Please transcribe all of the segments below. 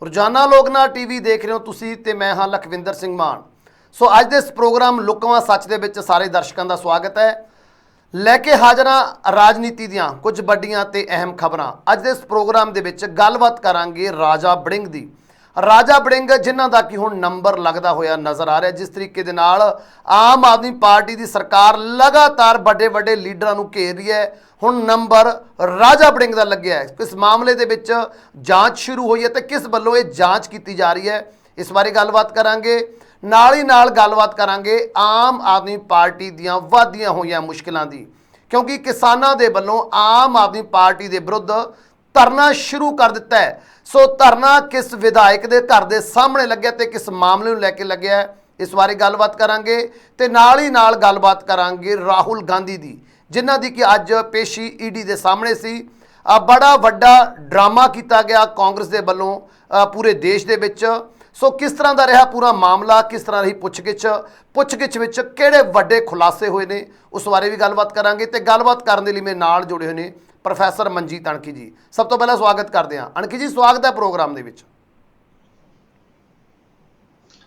ਰੋਜ਼ਾਨਾ ਲੋਕਨਾ ਟੀਵੀ ਦੇਖ ਰਹੇ ਹੋ ਤੁਸੀਂ ਤੇ ਮੈਂ ਹਾਂ ਲਖਵਿੰਦਰ ਸਿੰਘ ਮਾਨ। ਸੋ ਅੱਜ ਦੇ ਇਸ ਪ੍ਰੋਗਰਾਮ ਲੁਕਵਾਂ ਸੱਚ ਦੇ ਵਿੱਚ ਸਾਰੇ ਦਰਸ਼ਕਾਂ ਦਾ ਸਵਾਗਤ ਹੈ। ਲੈ ਕੇ ਹਾਜ਼ਰ ਹਾਂ ਰਾਜਨੀਤੀ ਦੀਆਂ ਕੁਝ ਵੱਡੀਆਂ ਤੇ ਅਹਿਮ ਖਬਰਾਂ। ਅੱਜ ਦੇ ਇਸ ਪ੍ਰੋਗਰਾਮ ਦੇ ਵਿੱਚ ਗੱਲਬਾਤ ਕਰਾਂਗੇ ਰਾਜਾ ਵੜਿੰਗ ਦੀ। ਰਾਜਾ ਵੜਿੰਗ ਜਿਨ੍ਹਾਂ ਦਾ ਕਿ ਹੁਣ ਨੰਬਰ ਲੱਗਦਾ ਹੋਇਆ ਨਜ਼ਰ ਆ ਰਿਹਾ। ਜਿਸ ਤਰੀਕੇ ਦੇ ਨਾਲ ਆਮ ਆਦਮੀ ਪਾਰਟੀ ਦੀ ਸਰਕਾਰ ਲਗਾਤਾਰ ਵੱਡੇ ਵੱਡੇ ਲੀਡਰਾਂ ਨੂੰ ਘੇਰ ਰਹੀ ਹੈ, ਹੁਣ ਨੰਬਰ ਰਾਜਾ ਵੜਿੰਗ ਦਾ ਲੱਗਿਆ ਹੈ। ਕਿਸ ਮਾਮਲੇ ਦੇ ਵਿੱਚ ਜਾਂਚ ਸ਼ੁਰੂ ਹੋਈ ਹੈ ਤੇ ਕਿਸ ਵੱਲੋਂ ਇਹ ਜਾਂਚ ਕੀਤੀ ਜਾ ਰਹੀ ਹੈ, ਇਸ ਬਾਰੇ ਗੱਲਬਾਤ ਕਰਾਂਗੇ। ਨਾਲ ਹੀ ਨਾਲ ਗੱਲਬਾਤ ਕਰਾਂਗੇ ਆਮ ਆਦਮੀ ਪਾਰਟੀ ਦੀਆਂ ਵਧਦੀਆਂ ਹੋਈਆਂ ਮੁਸ਼ਕਿਲਾਂ ਦੀ, ਕਿਉਂਕਿ ਕਿਸਾਨਾਂ ਦੇ ਵੱਲੋਂ ਆਮ ਆਦਮੀ ਪਾਰਟੀ ਦੇ ਵਿਰੁੱਧ ਧਰਨਾ ਸ਼ੁਰੂ ਕਰ ਦਿੱਤਾ ਹੈ। ਸੋ ਧਰਨਾ ਕਿਸ ਵਿਧਾਇਕ ਦੇ ਘਰ ਦੇ ਸਾਹਮਣੇ ਲੱਗਿਆ ਤੇ ਕਿਸ ਮਾਮਲੇ ਨੂੰ ਲੈ ਕੇ ਲੱਗਿਆ ਹੈ, ਇਸ ਬਾਰੇ ਗੱਲਬਾਤ ਕਰਾਂਗੇ। ਤੇ ਨਾਲ ਹੀ ਨਾਲ ਗੱਲਬਾਤ ਕਰਾਂਗੇ ਰਾਹੁਲ ਗਾਂਧੀ ਦੀ, ਜਿਨ੍ਹਾਂ ਦੀ ਕਿ ਅੱਜ ਪੇਸ਼ੀ ਈਡੀ ਦੇ ਸਾਹਮਣੇ ਸੀ। ਬੜਾ ਵੱਡਾ ਡਰਾਮਾ ਕੀਤਾ ਗਿਆ ਕਾਂਗਰਸ ਦੇ ਵੱਲੋਂ ਪੂਰੇ ਦੇਸ਼ ਦੇ ਵਿੱਚ। ਸੋ ਕਿਸ ਤਰ੍ਹਾਂ ਦਾ ਰਿਹਾ ਪੂਰਾ ਮਾਮਲਾ, ਕਿਸ ਤਰ੍ਹਾਂ ਰਹੀ ਪੁੱਛਗਿੱਛ ਵਿੱਚ ਕਿਹੜੇ ਵੱਡੇ ਖੁਲਾਸੇ ਹੋਏ ਨੇ, ਉਸ ਬਾਰੇ ਵੀ ਗੱਲਬਾਤ ਕਰਾਂਗੇ। ਤੇ ਗੱਲਬਾਤ ਕਰਨ ਦੇ ਲਈ ਮੇਰੇ ਨਾਲ ਜੁੜੇ ਹੋਏ ਨੇ ਪ੍ਰੋਫੈਸਰ ਮਨਜੀਤ ਅਣਖੀ ਜੀ। ਸਭ ਤੋਂ ਪਹਿਲਾਂ ਸਵਾਗਤ ਕਰਦੇ ਹਾਂ ਅਣਖੀ ਜੀ, ਸਵਾਗਤ ਹੈ ਪ੍ਰੋਗਰਾਮ ਦੇ ਵਿੱਚ।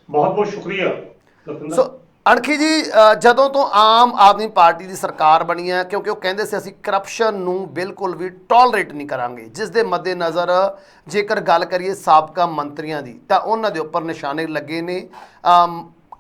ਬਹੁਤ ਬਹੁਤ ਸ਼ੁਕਰੀਆ। ਸੋ ਅਣਖੀ ਜੀ, ਜਦੋਂ ਤੋਂ ਆਮ ਆਦਮੀ ਪਾਰਟੀ ਦੀ ਸਰਕਾਰ ਬਣੀ ਹੈ, ਕਿਉਂਕਿ ਉਹ ਕਹਿੰਦੇ ਸੀ ਅਸੀਂ ਕਰਪਸ਼ਨ ਨੂੰ ਬਿਲਕੁਲ ਵੀ ਟੋਲਰੇਟ ਨਹੀਂ ਕਰਾਂਗੇ, ਜਿਸ ਦੇ ਮੱਦੇਨਜ਼ਰ ਜੇਕਰ ਗੱਲ ਕਰੀਏ ਸਾਬਕਾ ਮੰਤਰੀਆਂ ਦੀ ਤਾਂ ਉਹਨਾਂ ਦੇ ਉੱਪਰ ਨਿਸ਼ਾਨੇ ਲੱਗੇ ਨੇ।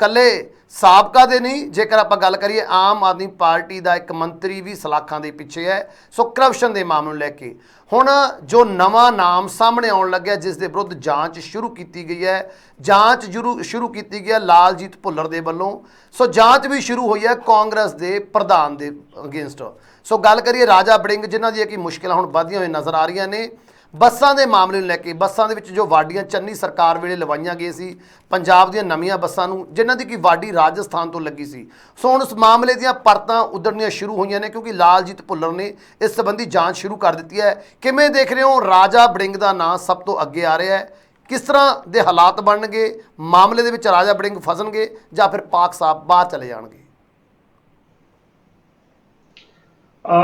ਕੱਲੇ ਸਾਬਕਾ ਦੇ ਨਹੀਂ, ਜੇਕਰ ਆਪਾਂ ਗੱਲ ਕਰੀਏ ਆਮ ਆਦਮੀ ਪਾਰਟੀ ਦਾ ਇੱਕ ਮੰਤਰੀ ਵੀ ਸਲਾਖਾਂ ਦੇ ਪਿੱਛੇ ਹੈ। ਸੋ ਕਰਪਸ਼ਨ ਦੇ ਮਾਮਲੇ ਨੂੰ ਲੈ ਕੇ ਹੁਣ ਜੋ ਨਵਾਂ ਨਾਮ ਸਾਹਮਣੇ ਆਉਣ ਲੱਗਿਆ, ਜਿਸ ਦੇ ਵਿਰੁੱਧ ਜਾਂਚ ਸ਼ੁਰੂ ਕੀਤੀ ਗਈ ਹੈ, ਜਾਂਚ ਸ਼ੁਰੂ ਕੀਤੀ ਗਈ ਹੈ ਲਾਲਜੀਤ ਭੁੱਲਰ ਦੇ ਵੱਲੋਂ। ਸੋ ਜਾਂਚ ਵੀ ਸ਼ੁਰੂ ਹੋਈ ਹੈ ਕਾਂਗਰਸ ਦੇ ਪ੍ਰਧਾਨ ਦੇ ਅਗੇਂਸਟ। ਸੋ ਗੱਲ ਕਰੀਏ ਰਾਜਾ ਵੜਿੰਗ, ਜਿਨ੍ਹਾਂ ਦੀਆਂ ਕਿ ਮੁਸ਼ਕਿਲਾਂ ਹੁਣ ਵੱਧਦੀਆਂ ਹੋਈਆਂ ਨਜ਼ਰ ਆ ਰਹੀਆਂ ਨੇ ਬੱਸਾਂ ਦੇ ਮਾਮਲੇ ਨੂੰ ਲੈ ਕੇ। ਬੱਸਾਂ ਦੇ ਵਿੱਚ ਜੋ ਵਾਡੀਆਂ ਚੰਨੀ ਸਰਕਾਰ ਵੇਲੇ ਲਵਾਈਆਂ ਗਈਆਂ ਸੀ ਪੰਜਾਬ ਦੀਆਂ ਨਵੀਆਂ ਬੱਸਾਂ ਨੂੰ, ਜਿਨ੍ਹਾਂ ਦੀ ਕਿ ਵਾਡੀ ਰਾਜਸਥਾਨ ਤੋਂ ਲੱਗੀ ਸੀ। ਸੋ ਹੁਣ ਉਸ ਮਾਮਲੇ ਦੀਆਂ ਪਰਤਾਂ ਉਧੜਨੀਆਂ ਸ਼ੁਰੂ ਹੋਈਆਂ ਨੇ, ਕਿਉਂਕਿ ਲਾਲਜੀਤ ਭੁੱਲਰ ਨੇ ਇਸ ਸੰਬੰਧੀ ਜਾਂਚ ਸ਼ੁਰੂ ਕਰ ਦਿੱਤੀ ਹੈ। ਕਿਵੇਂ ਦੇਖ ਰਹੇ ਹੋ ਰਾਜਾ ਵੜਿੰਗ ਦਾ ਨਾਂ ਸਭ ਤੋਂ ਅੱਗੇ ਆ ਰਿਹਾ ਹੈ? ਕਿਸ ਤਰ੍ਹਾਂ ਦੇ ਹਾਲਾਤ ਬਣਨਗੇ ਮਾਮਲੇ ਦੇ ਵਿੱਚ? ਰਾਜਾ ਵੜਿੰਗ ਫਸਣਗੇ ਜਾਂ ਫਿਰ ਪਾਕ ਸਾਹਿਬ ਬਾਹਰ ਚਲੇ ਜਾਣਗੇ?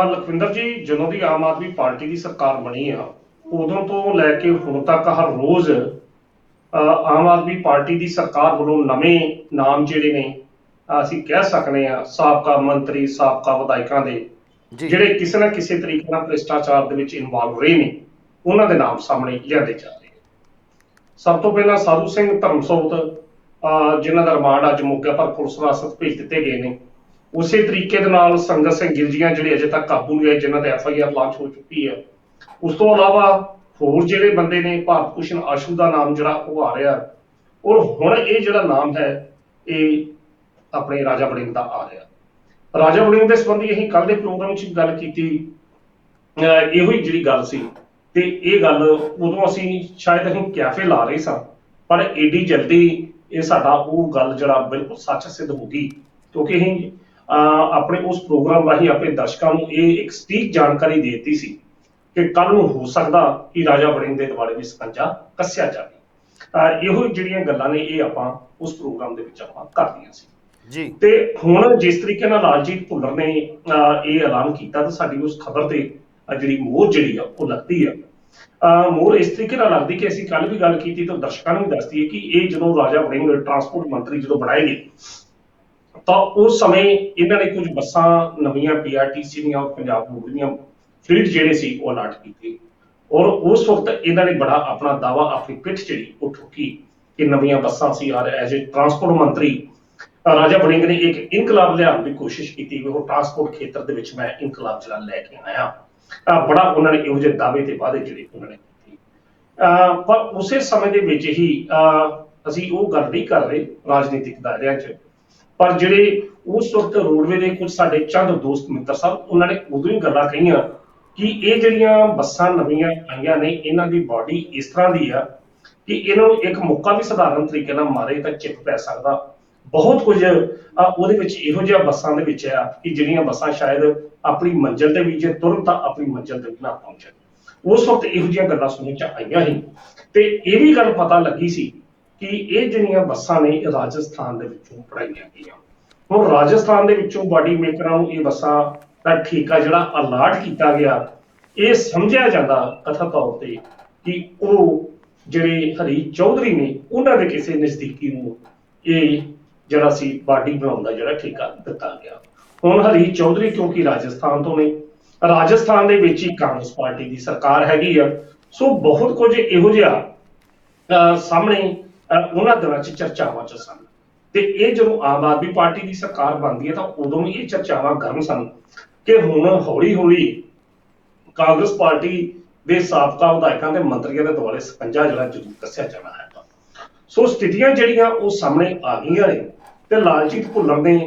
ਲਖਵਿੰਦਰ ਜੀ, ਜਦੋਂ ਦੀ ਆਮ ਆਦਮੀ ਪਾਰਟੀ ਦੀ ਸਰਕਾਰ ਬਣੀ ਆ ਉਦੋਂ ਤੋਂ ਲੈ ਕੇ ਹੁਣ ਤੱਕ ਹਰ ਰੋਜ਼ ਆਮ ਆਦਮੀ ਪਾਰਟੀ ਦੀ ਸਰਕਾਰ ਵੱਲੋਂ ਨਵੇਂ ਨਾਮ ਜਿਹੜੇ ਨੇ ਅਸੀਂ ਕਹਿ ਸਕਦੇ ਆ ਸਾਬਕਾ ਮੰਤਰੀ ਸਾਬਕਾ ਵਿਧਾਇਕਾਂ ਦੇ, ਜਿਹੜੇ ਕਿਸੇ ਨਾ ਕਿਸੇ ਤਰੀਕੇ ਨਾਲ ਭ੍ਰਿਸ਼ਟਾਚਾਰ ਦੇ ਵਿੱਚ ਇਨਵੋਲਵ ਰਹੇ ਨੇ, ਉਹਨਾਂ ਦੇ ਨਾਮ ਸਾਹਮਣੇ ਲਿਆਂਦੇ ਜਾ ਰਹੇ। ਸਭ ਤੋਂ ਪਹਿਲਾਂ ਸਾਧੂ ਸਿੰਘ ਧਰਮਸੋਤ, ਜਿਨ੍ਹਾਂ ਦਾ ਰਿਮਾਂਡ ਅੱਜ ਮੁੱਕਿਆ ਪਰ ਪੁਲਿਸ ਹਿਰਾਸਤ ਭੇਜ ਦਿੱਤੇ ਗਏ ਨੇ। ਉਸੇ ਤਰੀਕੇ ਦੇ ਨਾਲ ਸੰਗਤ ਸਿੰਘ ਗਿਲਜੀਆਂ ਜਿਹੜੇ ਅਜੇ ਤੱਕ ਕਾਬੂ ਨਹੀਂ ਆਏ, ਜਿਨ੍ਹਾਂ ਤੇ FIR ਲਾਂਚ ਹੋ ਚੁੱਕੀ ਹੈ। ਉਸ ਤੋਂ ਇਲਾਵਾ ਹੋਰ ਜਿਹੜੇ ਬੰਦੇ ਨੇ, ਭਾਰਤ ਭੂਸ਼ਣ ਆਸ਼ੂ ਦਾ ਨਾਮ ਜਿਹੜਾ ਉਹ ਆ ਰਿਹਾ, ਔਰ ਹੁਣ ਇਹ ਜਿਹੜਾ ਨਾਮ ਹੈ ਇਹ ਆਪਣੇ ਰਾਜਾ ਵੜਿੰਗ ਦਾ ਆ ਰਿਹਾ। ਰਾਜਾ ਵੜਿੰਗ ਦੇ ਸੰਬੰਧੀ ਅਸੀਂ ਕੱਲ ਦੇ ਪ੍ਰੋਗਰਾਮ 'ਚ ਗੱਲ ਕੀਤੀ, ਇਹੋ ਹੀ ਜਿਹੜੀ ਗੱਲ ਸੀ। ਤੇ ਇਹ ਗੱਲ ਉਦੋਂ ਅਸੀਂ ਸ਼ਾਇਦ ਅਸੀਂ ਕੈਫੇ ਲਾ ਰਹੇ ਸਾਂ, ਪਰ ਏਡੀ ਜਲਦੀ ਇਹ ਸਾਡਾ ਉਹ ਗੱਲ ਜਿਹੜਾ ਬਿਲਕੁਲ ਸੱਚ ਸਿੱਧ ਹੋ ਗਈ, ਕਿਉਂਕਿ ਅਸੀਂ ਆਪਣੇ ਉਸ ਪ੍ਰੋਗਰਾਮ ਰਾਹੀਂ ਆਪਣੇ ਦਰਸ਼ਕਾਂ ਨੂੰ ਇਹ ਇੱਕ ਸਟੀਕ ਜਾਣਕਾਰੀ ਦੇ ਦਿੱਤੀ ਸੀ ਕਿ ਕੱਲ ਨੂੰ ਹੋ ਸਕਦਾ ਕਿ ਰਾਜਾ ਵੜਿੰਗ ਦੇ ਦੁਆਲੇ ਵੀ ਸਕੰਜਾ ਕੱਸਿਆ ਜਾਵੇ। ਇਹੋ ਜਿਹੜੀਆਂ ਗੱਲਾਂ ਨੇ ਇਹ ਆਪਾਂ ਉਸ ਪ੍ਰੋਗਰਾਮ ਦੇ ਵਿੱਚ ਆਪਾਂ ਕਰਦੀਆਂ ਸੀ ਜੀ। ਤੇ ਹੁਣ ਜਿਸ ਤਰੀਕੇ ਨਾਲ ਲਾਲਜੀਤ ਭੁੱਲਰ ਨੇ ਇਹ ਐਲਾਨ ਕੀਤਾ ਤਾਂ ਸਾਡੀ ਉਸ ਖਬਰ ਤੇ ਜਿਹੜੀ ਮੋਹਰ ਜਿਹੜੀ ਆ ਉਹ ਲੱਗਦੀ ਆ। ਮੋਹਰ ਇਸ ਤਰੀਕੇ ਨਾਲ ਲੱਗਦੀ ਕਿ ਅਸੀਂ ਕੱਲ ਵੀ ਗੱਲ ਕੀਤੀ ਤਾਂ ਦਰਸ਼ਕਾਂ ਨੂੰ ਵੀ ਦੱਸਦੀ ਹੈ ਕਿ ਇਹ ਜਦੋਂ ਰਾਜਾ ਵੜਿੰਗ ਟਰਾਂਸਪੋਰਟ ਮੰਤਰੀ ਜਦੋਂ ਬਣਾਏ ਗਏ ਤਾਂ ਉਸ ਸਮੇਂ ਇਹਨਾਂ ਨੇ ਕੁਝ ਬੱਸਾਂ ਨਵੀਆਂ PRTC ਦੀਆਂ ਪੰਜਾਬ ਬੋਰਡ ਦੀਆਂ ਫਲੀਟ ਜਿਹੜੇ ਸੀ ਉਹ ਅਲਾਟ ਕੀਤੇ, ਔਰ ਉਸ ਵਕਤ ਇਹਨਾਂ ਨੇ ਬੜਾ ਆਪਣਾ ਦਾਵਾ, ਆਪਣੀ ਪਿੱਠ ਜਿਹੜੀ ਉਹ ਠੋਕੀ ਕਿ ਨਵੀਆਂ ਬੱਸਾਂ ਸੀ। ਔਰ ਐਜ਼ ਏ ਟਰਾਂਸਪੋਰਟ ਮੰਤਰੀ ਰਾਜਾ ਵੜਿੰਗ ਨੇ ਇੱਕ ਇਨਕਲਾਬ ਲਿਆਉਣ ਦੀ ਕੋਸ਼ਿਸ਼ ਕੀਤੀ ਵੀ ਉਹ ਟਰਾਂਸਪੋਰਟ ਖੇਤਰ ਦੇ ਵਿੱਚ ਮੈਂ ਇਨਕਲਾਬ ਜਿਹੜਾ ਲੈ ਕੇ ਆਇਆ। ਬੜਾ ਉਹਨਾਂ ਨੇ ਇਹੋ ਜਿਹੇ ਦਾਅਵੇ ਤੇ ਵਾਅਦੇ ਜਿਹੜੇ ਉਹਨਾਂ ਨੇ ਕੀਤੇ। ਪਰ ਉਸੇ ਸਮੇਂ ਦੇ ਵਿੱਚ ਹੀ ਅਸੀਂ ਉਹ ਗੱਲ ਨਹੀਂ ਕਰ ਰਹੇ ਰਾਜਨੀਤਿਕ ਦਾਇਰਿਆਂ 'ਚ, ਪਰ ਜਿਹੜੇ ਉਸ ਵਕਤ ਰੋਡਵੇ ਦੇ ਕੁਝ ਸਾਡੇ ਚੰਦ ਦੋਸਤ ਮਿੱਤਰ ਸਾਹਿਬ, ਉਹਨਾਂ ਨੇ ਉਦੋਂ ਹੀ ਗੱਲਾਂ ਕਹੀਆਂ ਕਿ ਇਹ ਜਿਹੜੀਆਂ ਬੱਸਾਂ ਨਵੀਆਂ ਆਈਆਂ ਨੇ ਇਹਨਾਂ ਦੀ ਬਾਡੀ ਇਸ ਤਰ੍ਹਾਂ ਦੀ ਆ ਕਿ ਇਹਨਾਂ ਨੂੰ ਇੱਕ ਮੁੱਕਾ ਵੀ ਸਧਾਰਨ ਤਰੀਕੇ ਨਾਲ ਮਾਰੇ ਤਾਂ ਚਿੱਪ ਪੈ ਸਕਦਾ। ਬਹੁਤ ਕੁਝ ਉਹਦੇ ਵਿੱਚ ਇਹੋ ਜਿਹਾ ਬੱਸਾਂ ਦੇ ਵਿੱਚ ਆ ਕਿ ਜਿਹੜੀਆਂ ਬੱਸਾਂ ਸ਼ਾਇਦ ਆਪਣੀ ਮੰਜ਼ਿਲ ਤੇ ਵੀ ਜੇ ਤੁਰੰਤ ਆਪਣੀ ਮੰਜ਼ਿਲ ਤੇ ਵੀ ਨਾ ਪਹੁੰਚਣ। ਉਸ ਵਕਤ ਇਹੋ ਜਿਹੀਆਂ ਗੱਲਾਂ ਸੁਣਨ 'ਚ ਆਈਆਂ ਸੀ ਤੇ ਇਹ ਵੀ ਗੱਲ ਪਤਾ ਲੱਗੀ ਸੀ ਕਿ ਇਹ ਜਿਹੜੀਆਂ ਬੱਸਾਂ ਨੇ ਰਾਜਸਥਾਨ ਦੇ ਵਿੱਚੋਂ ਪੜਾਈਆਂ ਗਈਆਂ। ਹੁਣ ਰਾਜਸਥਾਨ ਦੇ ਵਿੱਚੋਂ ਬਾਡੀ ਮੇਕਰਾਂ ਨੂੰ ਇਹ ਬੱਸਾਂ ਦਾ ਠੇਕਾ ਜਿਹੜਾ ਅਲਾਟ ਕੀਤਾ ਗਿਆ, ਇਹ ਸਮਝਿਆ ਜਾਂਦਾ ਕਥਾ ਤੌਰ ਤੇ ਕਿ ਉਹ ਜਿਹੜੇ ਹਰੀ ਚੌਧਰੀ ਨੇ ਉਹਨਾਂ ਦੇ ਕਿਸੇ ਨਜ਼ਦੀਕੀ ਨੂੰ ਇਹ ਜਿਹੜਾ ਸੀ ਪਾਰਟੀ ਬਣਾਉਣ ਦਾ ਜਿਹੜਾ ਠੇਕਾ ਦਿੱਤਾ ਗਿਆ। ਹੁਣ ਹਰੀ ਚੌਧਰੀ ਕਿਉਂਕਿ ਰਾਜਸਥਾਨ ਤੋਂ ਨੇ, ਰਾਜਸਥਾਨ ਦੇ ਵਿੱਚ ਹੀ ਕਾਂਗਰਸ ਪਾਰਟੀ ਦੀ ਸਰਕਾਰ ਹੈਗੀ ਆ, ਸੋ ਬਹੁਤ ਕੁਝ ਇਹੋ ਜਿਹਾ ਸਾਹਮਣੇ ਉਹਨਾਂ ਦਿਨਾਂ 'ਚ ਚਰਚਾਵਾਂ 'ਚ ਸਨ। ਤੇ ਇਹ ਜਦੋਂ ਆਮ ਆਦਮੀ ਪਾਰਟੀ ਦੀ ਸਰਕਾਰ ਬਣਦੀ ਹੈ ਤਾਂ ਉਦੋਂ ਵੀ ਇਹ ਚਰਚਾਵਾਂ ਗਰਮ ਸਨ ਕਿ ਹੁਣ ਹੌਲੀ ਹੌਲੀ ਕਾਂਗਰਸ ਪਾਰਟੀ ਦੇ ਸਾਬਕਾ ਵਿਧਾਇਕਾਂ ਤੇ ਮੰਤਰੀਆਂ ਦੇ ਦੁਆਲੇ ਸਕੰਜਾ ਜਿਹੜਾ ਜ਼ਰੂਰ ਦੱਸਿਆ ਜਾਣਾ ਹੈ। ਸੋ ਸਥਿਤੀਆਂ ਜਿਹੜੀਆਂ ਉਹ ਸਾਹਮਣੇ ਆ ਗਈਆਂ ਨੇ ਤੇ ਲਾਲਜੀਤ ਭੁੱਲਰ ਨੇ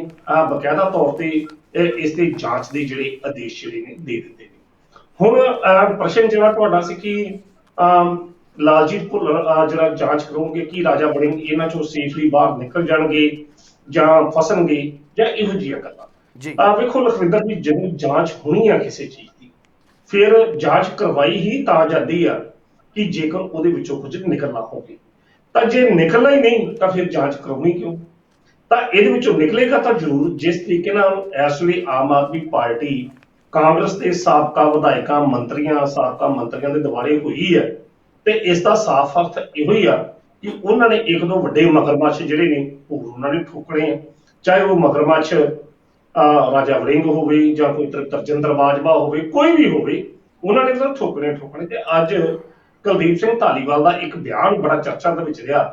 ਬਕਾਇਦਾ ਤੌਰ ਤੇ ਇਸ ਦੀ ਜਾਂਚ ਦੇ ਜਿਹੜੇ ਆਦੇਸ਼ ਜਿਹੜੇ ਨੇ ਦੇ ਦਿੱਤੇ ਨੇ। ਹੁਣ ਪ੍ਰਸ਼ਨ ਜਿਹੜਾ ਤੁਹਾਡਾ ਸੀ ਕਿ ਲਾਲਜੀਤ ਭੁੱਲਰ ਜਿਹੜਾ ਜਾਂਚ ਕਰੋਗੇ ਕਿ ਰਾਜਾ ਵੜਿੰਗ ਇਹਨਾਂ ਚੋਂ ਸੇਫਲੀ ਬਾਹਰ ਨਿਕਲ ਜਾਣਗੇ ਜਾਂ ਫਸਣਗੇ ਜਾਂ ਇਹੋ ਜਿਹੀਆਂ ਗੱਲਾਂ ਜੀ। ਵੇਖੋ ਲਖਵਿੰਦਰ ਜੀ, ਜਦੋਂ ਜਾਂਚ ਹੋਣੀ ਆ ਕਿਸੇ ਚੀਜ਼ ਦੀ ਫਿਰ ਜਾਂਚ ਕਰਵਾਈ ਹੀ ਤਾਂ ਜਾਂਦੀ ਆ ਕਿ ਜੇਕਰ ਉਹਦੇ ਵਿੱਚੋਂ ਕੁਝ ਨਿਕਲਣਾ ਹੋਵੇ, ਤਾਂ ਜੇ ਨਿਕਲਣਾ ਹੀ ਨਹੀਂ ਤਾਂ ਫਿਰ ਜਾਂਚ ਕਰਾਉਣੀ ਕਿਉਂ? ਤਾਂ ਇਹਦੇ ਵਿੱਚੋਂ ਨਿਕਲੇਗਾ ਤਾਂ ਜ਼ਰੂਰ। ਜਿਸ ਤਰੀਕੇ ਨਾਲ ਇਸ ਵੇਲੇ ਆਮ ਆਦਮੀ ਪਾਰਟੀ ਕਾਂਗਰਸ ਦੇ ਸਾਬਕਾ ਵਿਧਾਇਕਾਂ ਸਾਬਕਾ ਮੰਤਰੀਆਂ ਦੇ ਦੁਆਲੇ ਹੋਈ ਹੈ ਤੇ ਇਸ ਦਾ ਸਾਫ਼ ਅਰਥ ਇਹੋ ਹੀ ਆ ਕਿ ਉਹਨਾਂ ਨੇ ਇੱਕ ਦੋ ਵੱਡੇ ਮਗਰਮੱਛ ਜਿਹੜੇ ਨੇ ਉਹ ਉਹਨਾਂ ਨੇ ਠੋਕਣੇ ਆ, ਚਾਹੇ ਉਹ ਮਗਰਮੱਛ ਰਾਜਾ ਵੜਿੰਗ ਹੋਵੇ ਜਾਂ ਕੋਈ ਤਰਜਿੰਦਰ ਬਾਜਵਾ ਹੋਵੇ, ਕੋਈ ਵੀ ਹੋਵੇ, ਉਹਨਾਂ ਨੇ ਤਾਂ ਠੋਕਣੇ। ਤੇ ਅੱਜ ਕੁਲਦੀਪ ਸਿੰਘ ਧਾਲੀਵਾਲ ਦਾ ਇੱਕ ਬਿਆਨ ਬੜਾ ਚਰਚਾ ਦੇ ਵਿੱਚ ਰਿਹਾ।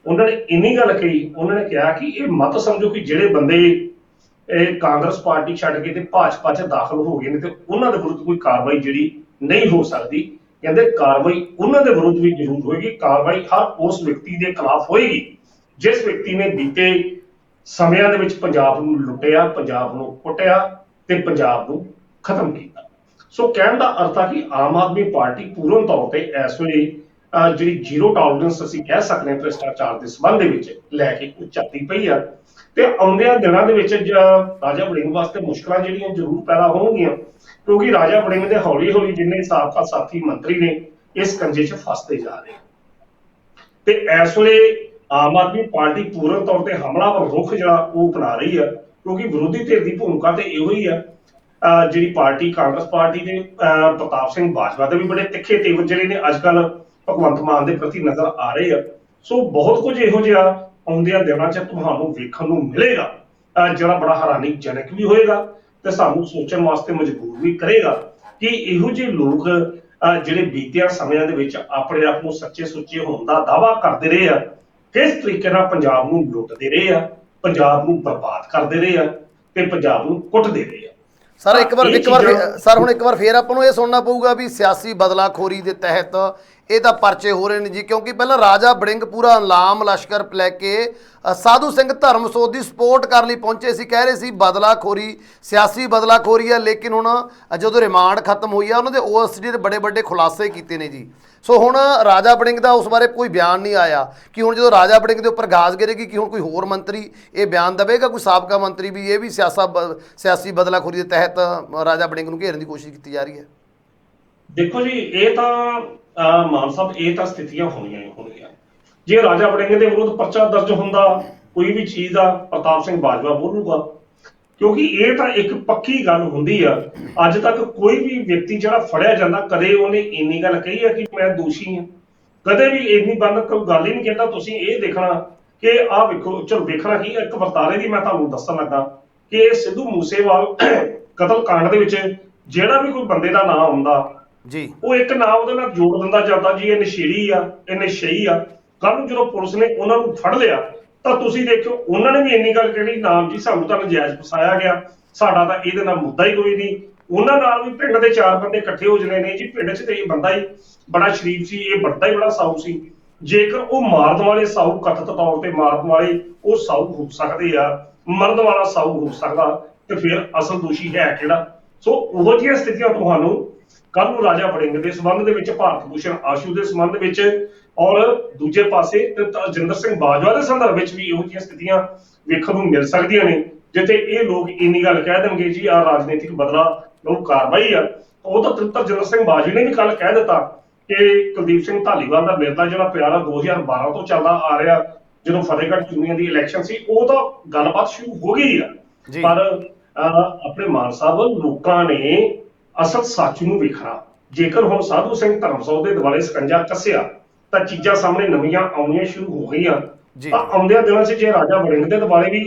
ਉਹਨਾਂ ਨੇ ਇੰਨੀ ਗੱਲ ਕਹੀ, ਉਹਨਾਂ ਨੇ ਕਿਹਾ ਕਿ ਇਹ ਮਤ ਸਮਝੋ ਕਿ ਜਿਹੜੇ ਬੰਦੇ ਇਹ ਕਾਂਗਰਸ ਪਾਰਟੀ ਛੱਡ ਕੇ ਤੇ ਭਾਜਪਾ 'ਚ ਦਾਖਲ ਹੋ ਗਏ ਨੇ ਤੇ ਉਹਨਾਂ ਦੇ ਵਿਰੁੱਧ ਕੋਈ ਕਾਰਵਾਈ ਜਿਹੜੀ ਨਹੀਂ ਹੋ ਸਕਦੀ। ਕਹਿੰਦੇ ਕਾਰਵਾਈ ਉਹਨਾਂ ਦੇ ਵਿਰੁੱਧ ਵੀ ਜ਼ਰੂਰ ਹੋਏਗੀ, ਕਾਰਵਾਈ ਹਰ ਉਸ ਵਿਅਕਤੀ ਦੇ ਖਿਲਾਫ ਹੋਏਗੀ ਜਿਸ ਵਿਅਕਤੀ ਨੇ ਬੀਤੇ ਸਮਿਆਂ ਦੇ ਵਿੱਚ ਪੰਜਾਬ ਨੂੰ ਲੁੱਟਿਆ, ਪੰਜਾਬ ਨੂੰ ਕੁੱਟਿਆ ਤੇ ਪੰਜਾਬ ਨੂੰ ਖਤਮ ਕੀਤਾ। ਸੋ ਕਹਿਣ ਦਾ ਅਰਥ ਆ ਕਿ ਆਮ ਆਦਮੀ ਪਾਰਟੀ ਪੂਰਨ ਤੌਰ ਤੇ ਇਸ ਵੇਲੇ ਜਿਹੜੀ ਜ਼ੀਰੋ ਟੋਲਰੈਂਸ ਅਸੀਂ ਕਹਿ ਸਕਦੇ ਹਾਂ ਭ੍ਰਿਸ਼ਟਾਚਾਰ ਦੇ ਸੰਬੰਧ ਦੇ ਵਿੱਚ ਲੈ ਕੇ ਉਹ ਚੱਲਦੀ ਪਈ ਆ ਤੇ ਆਉਂਦਿਆਂ ਦਿਨਾਂ ਦੇ ਵਿੱਚ ਰਾਜਾ ਵੜਿੰਗ ਵਾਸਤੇ ਮੁਸ਼ਕਲਾਂ ਜਿਹੜੀਆਂ ਜ਼ਰੂਰ ਪੈਦਾ ਹੋਣਗੀਆਂ, ਕਿਉਂਕਿ ਰਾਜਾ ਵੜਿੰਗ ਦੇ ਹੌਲੀ ਹੌਲੀ ਜਿੰਨੇ ਸਾਬਕਾ ਸਾਥੀ ਮੰਤਰੀ ਨੇ ਇਸ ਕੰਜੇ 'ਚ ਫਸਦੇ ਜਾ ਰਹੇ ਤੇ ਇਸ ਵੇਲੇ ਆਮ ਆਦਮੀ ਪਾਰਟੀ ਪੂਰਨ ਤੌਰ ਤੇ ਹਮਲਾਵਰ ਰੁਖ ਜਿਹੜਾ ਉਹ ਅਪਣਾ ਰਹੀ ਆ, ਕਿਉਂਕਿ ਵਿਰੋਧੀ ਧਿਰ ਦੀ ਭੂਮਿਕਾ ਤੇ ਇਹੋ ਹੀ ਆ। ਜਿਹੜੀ ਪਾਰਟੀ ਕਾਂਗਰਸ ਪਾਰਟੀ ਦੇ ਪ੍ਰਤਾਪ ਸਿੰਘ ਬਾਜਵਾ ਦੇ ਵੀ ਬੜੇ ਤਿੱਖੇ ਤੇਵਰ ਜਿਹੜੇ ਨੇ ਅੱਜ ਕੱਲ ਭਗਵੰਤ ਮਾਨ ਦੇ ਪ੍ਰਤੀ ਨਜ਼ਰ ਆ ਰਹੇ ਆ। ਸੋ ਬਹੁਤ ਕੁਝ ਇਹੋ ਜਿਹਾ ਆਉਂਦਿਆਂ ਦਿਨਾਂ 'ਚ ਤੁਹਾਨੂੰ ਵੇਖਣ ਨੂੰ ਮਿਲੇਗਾ ਜਿਹੜਾ ਬੜਾ ਹੈਰਾਨੀਜਨਕ ਵੀ ਹੋਏਗਾ ਤੇ ਸਾਨੂੰ ਸੋਚਣ ਵਾਸਤੇ ਮਜਬੂਰ ਵੀ ਕਰੇਗਾ ਕਿ ਇਹੋ ਜਿਹੇ ਲੋਕ ਜਿਹੜੇ ਬੀਤਿਆ ਸਮਿਆਂ ਦੇ ਵਿੱਚ ਆਪਣੇ ਆਪ ਨੂੰ ਸੱਚੇ ਸੁੱਚੇ ਹੋਣ ਦਾ ਦਾਅਵਾ ਕਰਦੇ ਰਹੇ ਆ, ਕਿਸ ਤਰੀਕੇ ਨਾਲ ਪੰਜਾਬ ਨੂੰ ਲੁੱਟਦੇ ਰਹੇ ਆ, ਪੰਜਾਬ ਨੂੰ ਬਰਬਾਦ ਕਰਦੇ ਰਹੇ ਆ ਤੇ ਪੰਜਾਬ ਨੂੰ ਕੁੱਟਦੇ ਰਹੇ ਆ। ਸਰ ਇੱਕ ਵਾਰ ਫੇਰ ਆਪਾਂ ਨੂੰ ਇਹ ਸੁਣਨਾ ਪਊਗਾ ਵੀ ਸਿਆਸੀ ਬਦਲਾਖੋਰੀ ਦੇ ਤਹਿਤ ਇਹ ਤਾਂ ਪਰਚੇ ਹੋ ਰਹੇ ਨੇ ਜੀ, ਕਿਉਂਕਿ ਪਹਿਲਾਂ ਰਾਜਾ ਵੜਿੰਗ ਪੂਰਾ ਇਨਾਮ ਲਸ਼ਕਰ ਲੈ ਕੇ ਸਾਧੂ ਸਿੰਘ ਧਰਮਸੋਤ ਦੀ ਸਪੋਰਟ ਕਰਨ ਲਈ ਪਹੁੰਚੇ ਸੀ, ਕਹਿ ਰਹੇ ਸੀ ਬਦਲਾਖੋਰੀ ਸਿਆਸੀ ਬਦਲਾਖੋਰੀ ਹੈ, ਲੇਕਿਨ ਹੁਣ ਜਦੋਂ ਰਿਮਾਂਡ ਖਤਮ ਹੋਈ ਆ ਉਹਨਾਂ ਦੇ OSD ਦੇ ਬੜੇ ਵੱਡੇ ਖੁਲਾਸੇ ਕੀਤੇ ਨੇ ਜੀ। ਸੋ ਹੁਣ ਰਾਜਾ ਵੜਿੰਗ ਦਾ ਉਸ ਬਾਰੇ ਕੋਈ ਬਿਆਨ ਨਹੀਂ ਆਇਆ ਕਿ ਹੁਣ ਜਦੋਂ ਰਾਜਾ ਵੜਿੰਗ ਦੇ ਉੱਪਰ ਗਾਜ਼ ਗਿਰੇਗੀ ਕਿ ਹੁਣ ਕੋਈ ਹੋਰ ਮੰਤਰੀ ਇਹ ਬਿਆਨ ਦੇਵੇਗਾ, ਕੋਈ ਸਾਬਕਾ ਮੰਤਰੀ ਵੀ ਇਹ ਵੀ ਸਿਆਸੀ ਬਦਲਾਖੋਰੀ ਦੇ ਤਹਿਤ ਰਾਜਾ ਵੜਿੰਗ ਨੂੰ ਘੇਰਨ ਦੀ ਕੋਸ਼ਿਸ਼ ਕੀਤੀ ਜਾ ਰਹੀ ਹੈ। ਦੇਖੋ ਜੀ, ਇਹ ਤਾਂ ਮਾਨ ਸਾਹਿਬ ਇਹ ਤਾਂ ਸਥਿਤੀਆਂ ਹੋਣੀਆਂ। ਜੇ ਰਾਜਾ ਵੜਿੰਗ ਦੇ ਵਿਰੁੱਧ ਪਰਚਾ ਦਰਜ ਹੁੰਦਾ ਕੋਈ ਵੀ ਚੀਜ਼ ਦਾ, ਪ੍ਰਤਾਪ ਸਿੰਘ ਬਾਜਵਾ ਬੋਲੂਗਾ, ਕਿਉਂਕਿ ਇਹ ਤਾਂ ਇੱਕ ਪੱਕੀ ਗੱਲ ਹੁੰਦੀ ਆ। ਅੱਜ ਤੱਕ ਕੋਈ ਵੀ ਵਿਅਕਤੀ ਜਿਹੜਾ ਫੜਿਆ ਜਾਂਦਾ ਕਦੇ ਉਹਨੇ ਇੰਨੀ ਗੱਲ ਕਹੀ ਆ ਕਿ ਮੈਂ ਦੋਸ਼ੀ ਹਾਂ, ਕਦੇ ਵੀ ਇੰਨੀ ਕੋਈ ਗੱਲ ਹੀ ਨਹੀਂ ਕਹਿੰਦਾ। ਤੁਸੀਂ ਇਹ ਦੇਖਣਾ ਕਿ ਆਹ ਵੇਖੋ, ਚਲੋ ਵੇਖਣਾ ਕੀ ਇੱਕ ਵਰਤਾਰੇ ਦੀ ਮੈਂ ਤੁਹਾਨੂੰ ਦੱਸਣ ਲੱਗਾ ਕਿ ਸਿੱਧੂ ਮੂਸੇਵਾਲ ਕਤਲ ਕਾਂਡ ਦੇ ਵਿੱਚ ਜਿਹੜਾ ਵੀ ਕੋਈ ਬੰਦੇ ਦਾ ਨਾਮ ਆਉਂਦਾ ਜੀ, ਉਹ ਇੱਕ ਨਾਮ ਉਹਦੇ ਨਾਲ ਜੋੜ ਦਿੰਦਾ ਜਾਂਦਾ ਜੀ ਇਹ ਨਸ਼ੇੜੀ ਆ, ਇਹ ਨਸ਼ਈ ਆ। ਕੱਲ ਨੂੰ ਜਦੋਂ ਪੁਲਿਸ ਨੇ ਉਹਨਾਂ ਨੂੰ ਫੜ ਲਿਆ ਤਾਂ ਤੁਸੀਂ ਦੇਖਿਓ ਉਹਨਾਂ ਨੇ ਵੀ ਇੰਨੀ ਗੱਲ ਕਹਿਣੀ, ਨਾਮ ਜੀ ਸਾਨੂੰ ਤਾਂ ਨਜਾਇਜ਼ ਫਸਾਇਆ ਗਿਆ, ਸਾਡਾ ਤਾਂ ਇਹਦੇ ਨਾਲ ਮੁੱਦਾ ਹੀ ਕੋਈ ਨਹੀਂ। ਉਹਨਾਂ ਨਾਲ ਵੀ ਪਿੰਡ ਦੇ 4 ਬੰਦੇ ਇਕੱਠੇ ਹੋ ਜਣੇ ਨੇ ਜੀ, ਪਿੰਡ 'ਚ ਤੇ ਇਹ ਬੰਦਾ ਹੀ ਬੜਾ ਸ਼ਰੀਫ ਸੀ, ਇਹ ਬੰਦਾ ਹੀ ਬੜਾ ਸਾਊ ਸੀ। ਜੇਕਰ ਉਹ ਮਾਰਨ ਵਾਲੇ ਸਾਊ, ਕਥਿਤ ਤੌਰ ਤੇ ਮਾਰਨ ਵਾਲੇ ਉਹ ਸਾਊ ਹੋ ਸਕਦੇ ਆ, ਮਰਨ ਵਾਲਾ ਸਾਊ ਹੋ ਸਕਦਾ, ਤੇ ਫਿਰ ਅਸਲ ਦੋਸ਼ੀ ਹੈ ਕਿਹੜਾ? ਸੋ ਉਹੋ ਜਿਹੀਆਂ ਸਥਿਤੀਆਂ ਤੁਹਾਨੂੰ ਕੱਲ ਨੂੰ ਰਾਜਾ ਵੜਿੰਗ ਦੇ ਸੰਬੰਧ ਦੇ ਵਿੱਚ, ਭਾਰਤ ਭੂਸ਼ਣ ਆਸ਼ੂ ਦੇ ਸੰਬੰਧ ਵਿੱਚ, ਔਰ ਦੂਜੇ ਪਾਸੇ ਤਰਜਿੰਦਰ ਸਿੰਘ ਬਾਜਵਾ ਦੇ ਸੰਦਰਭ ਵਿੱਚ ਵੀ ਇਹੋ ਜਿਹੀਆਂ ਸਥਿਤੀਆਂ ਵੇਖਣ ਨੂੰ ਮਿਲ ਸਕਦੀਆਂ ਨੇ, ਜਿੱਥੇ ਇਹ ਲੋਕ ਇੰਨੀ ਗੱਲ ਕਹਿ ਦੇਣਗੇ ਜੀ ਆਹ ਰਾਜਨੀਤਿਕ ਬਦਲਾ ਲਓ ਕਾਰਵਾਈ ਆ। ਉਹ ਤਾਂ ਤਰਜਿੰਦਰ ਸਿੰਘ ਬਾਜਵਾ ਨੇ ਵੀ ਕੱਲ ਕਹਿ ਦਿੱਤਾ ਕਿ ਕੁਲਦੀਪ ਸਿੰਘ ਧਾਲੀਵਾਲ ਦਾ ਮਿਲਦਾ ਜਿਹੜਾ ਪਿਆਰਾ 2012 ਤੋਂ ਚੱਲਦਾ ਆ ਰਿਹਾ, ਜਦੋਂ ਫਤਿਹਗੜ੍ਹ ਚੂਨੀਆਂ ਦੀ ਇਲੈਕਸ਼ਨ ਸੀ ਉਹ ਤਾਂ ਗੱਲਬਾਤ ਸ਼ੁਰੂ ਹੋ ਗਈ ਆ। ਪਰ ਆਪਣੇ ਮਾਨ ਸਾਹਿਬ, ਲੋਕਾਂ ਨੇ ਅਸਲ ਸੱਚ ਨੂੰ ਵੇਖਣਾ। ਜੇਕਰ ਹੁਣ ਸਾਧੂ ਸਿੰਘ ਧਰਮਸੋਤ ਦੇ ਦੁਆਲੇ ਸਕੰਜਾ ਕੱਸਿਆ ਤਾਂ ਚੀਜ਼ਾਂ ਸਾਹਮਣੇ ਨਵੀਆਂ ਆਉਣੀਆਂ ਸ਼ੁਰੂ ਹੋ ਗਈਆਂ। ਜੀ ਤਾਂ ਆਉਂਦਿਆਂ ਦਿਨਾਂ 'ਚ ਜੇ ਰਾਜਾ ਵੜਿੰਗ ਦੇ ਦੁਆਲੇ ਵੀ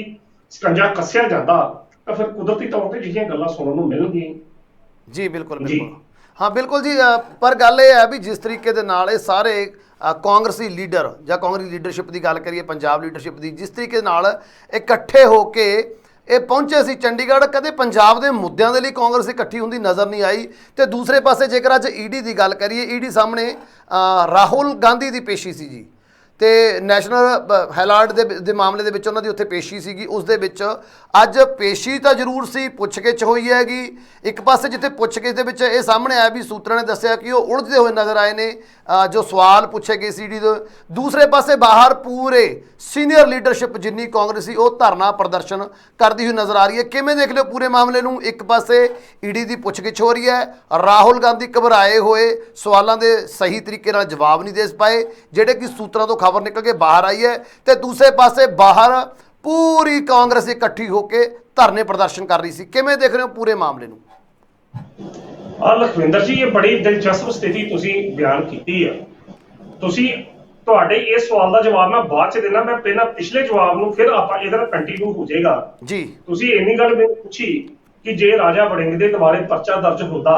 ਸਕੰਜਾ ਕੱਸਿਆ ਜਾਂਦਾ ਤਾਂ ਫਿਰ ਕੁਦਰਤੀ ਤੌਰ ਤੇ ਜਿਹੜੀਆਂ ਗੱਲਾਂ ਸੁਣਨ ਨੂੰ ਮਿਲਣਗੀਆਂ। ਜੀ ਬਿਲਕੁਲ ਜੀ ਬਿਲकुल हाँ बिल्कुल जी पर गल ये है भी जिस तरीके दे नाल ये सारे कांग्रेसी लीडर ਜਾਂ ਕਾਂਗਰਸੀ ਲੀਡਰਸ਼ਿਪ ਦੀ ਗੱਲ ਕਰੀਏ ਪੰਜਾਬ ਲੀਡਰਸ਼ਿਪ ਦੀ ਜਿਸ ਤਰੀਕੇ ਨਾਲ ਇਕੱਠੇ ਹੋ ਕੇ ਇਹ ਪਹੁੰਚੇ ਸੀ ਚੰਡੀਗੜ੍ਹ ਕਦੇ ਪੰਜਾਬ ਦੇ ਮੁੱਦਿਆਂ ਦੇ ਲਈ ਕਾਂਗਰਸ ਇਕੱਠੀ ਹੁੰਦੀ ਨਜ਼ਰ ਨਹੀਂ ਆਈ। ਤੇ ਦੂਸਰੇ ਪਾਸੇ ਜੇਕਰ ਅੱਜ ਈਡੀ ਦੀ ਗੱਲ ਕਰੀਏ ਈਡੀ ਸਾਹਮਣੇ ਰਾਹੁਲ ਗਾਂਧੀ ਦੀ ਪੇਸ਼ੀ ਸੀ ਜੀ ਤੇ ਨੈਸ਼ਨਲ ਹੈਰਾਲਡ ਦੇ ਮਾਮਲੇ ਦੇ ਵਿੱਚ ਉਹਨਾਂ ਦੀ ਉੱਥੇ ਪੇਸ਼ੀ ਸੀਗੀ। ਉਸ ਦੇ ਵਿੱਚ ਅੱਜ ਪੇਸ਼ੀ ਤਾਂ ਜ਼ਰੂਰ ਸੀ ਪੁੱਛਗਿੱਛ ਹੋਈ ਹੈਗੀ। ਇੱਕ ਪਾਸੇ ਜਿੱਥੇ ਪੁੱਛਗਿੱਛ ਦੇ ਵਿੱਚ ਇਹ ਸਾਹਮਣੇ ਆਇਆ ਵੀ ਸੂਤਰਾਂ ਨੇ ਦੱਸਿਆ ਕਿ ਉਹ ਉਲਝਦੇ ਹੋਏ ਨਜ਼ਰ ਆਏ ਨੇ ਜੋ ਸਵਾਲ ਪੁੱਛੇ ਗਏ ਸੀ ਈਡੀ ਦੇ। ਦੂਸਰੇ ਪਾਸੇ ਬਾਹਰ ਪੂਰੇ ਸੀਨੀਅਰ ਲੀਡਰਸ਼ਿਪ ਜਿੰਨੀ ਕਾਂਗਰਸੀ ਉਹ ਧਰਨਾ ਪ੍ਰਦਰਸ਼ਨ ਕਰਦੀ ਹੋਈ ਨਜ਼ਰ ਆ ਰਹੀ ਹੈ। ਕਿਵੇਂ ਦੇਖ ਲਿਓ ਪੂਰੇ ਮਾਮਲੇ ਨੂੰ? ਇੱਕ ਪਾਸੇ ਈਡੀ ਦੀ ਪੁੱਛਗਿੱਛ ਹੋ ਰਹੀ ਹੈ, ਰਾਹੁਲ ਗਾਂਧੀ ਘਬਰਾਏ ਹੋਏ ਸਵਾਲਾਂ ਦੇ ਸਹੀ ਤਰੀਕੇ ਨਾਲ ਜਵਾਬ ਨਹੀਂ ਦੇ ਪਾਏ ਜਿਹੜੇ ਕਿ ਸੂਤਰਾਂ ਤੋਂ ਖਬਰ ਨਿਕਲ ਕੇ ਬਾਹਰ ਆਈ ਹੈ। ਤੇ ਦੂਸਰੇ ਪਾਸੇ ਬਾਹਰ ਪੂਰੀ ਕਾਂਗਰਸ ਇਕੱਠੀ ਹੋ ਕੇ ਧਰਨੇ ਪ੍ਰਦਰਸ਼ਨ ਕਰ ਰਹੀ ਸੀ। ਕਿਵੇਂ ਦੇਖ ਰਹੇ ਹੋ ਪੂਰੇ ਮਾਮਲੇ ਨੂੰ? ਲਖਵਿੰਦਰ ਜੀ ਇਹ ਬੜੀ ਦਿਲਚਸਪ ਸਥਿਤੀ ਤੁਸੀਂ ਬਿਆਨ ਕੀਤੀ ਆ। ਤੁਹਾਡੇ ਇਸ ਸਵਾਲ ਦਾ ਜਵਾਬ ਮੈਂ ਬਾਅਦ ਚ ਦੇਣਾ, ਮੈਂ ਪਹਿਲਾਂ ਪਿਛਲੇ ਜਵਾਬ ਨੂੰ ਫਿਰ ਆਪਾਂ ਇਹਦਾ ਕੰਟੀਨਿਊ ਹੋ ਜਾਏਗਾ ਜੀ। ਤੁਸੀਂ ਇੰਨੀ ਗੱਲ ਮੈਨੂੰ ਪੁੱਛੀ ਕਿ ਜੇ ਰਾਜਾ ਵੜਿੰਗ ਦੇ ਦੁਆਲੇ ਪਰਚਾ ਦਰਜ ਹੁੰਦਾ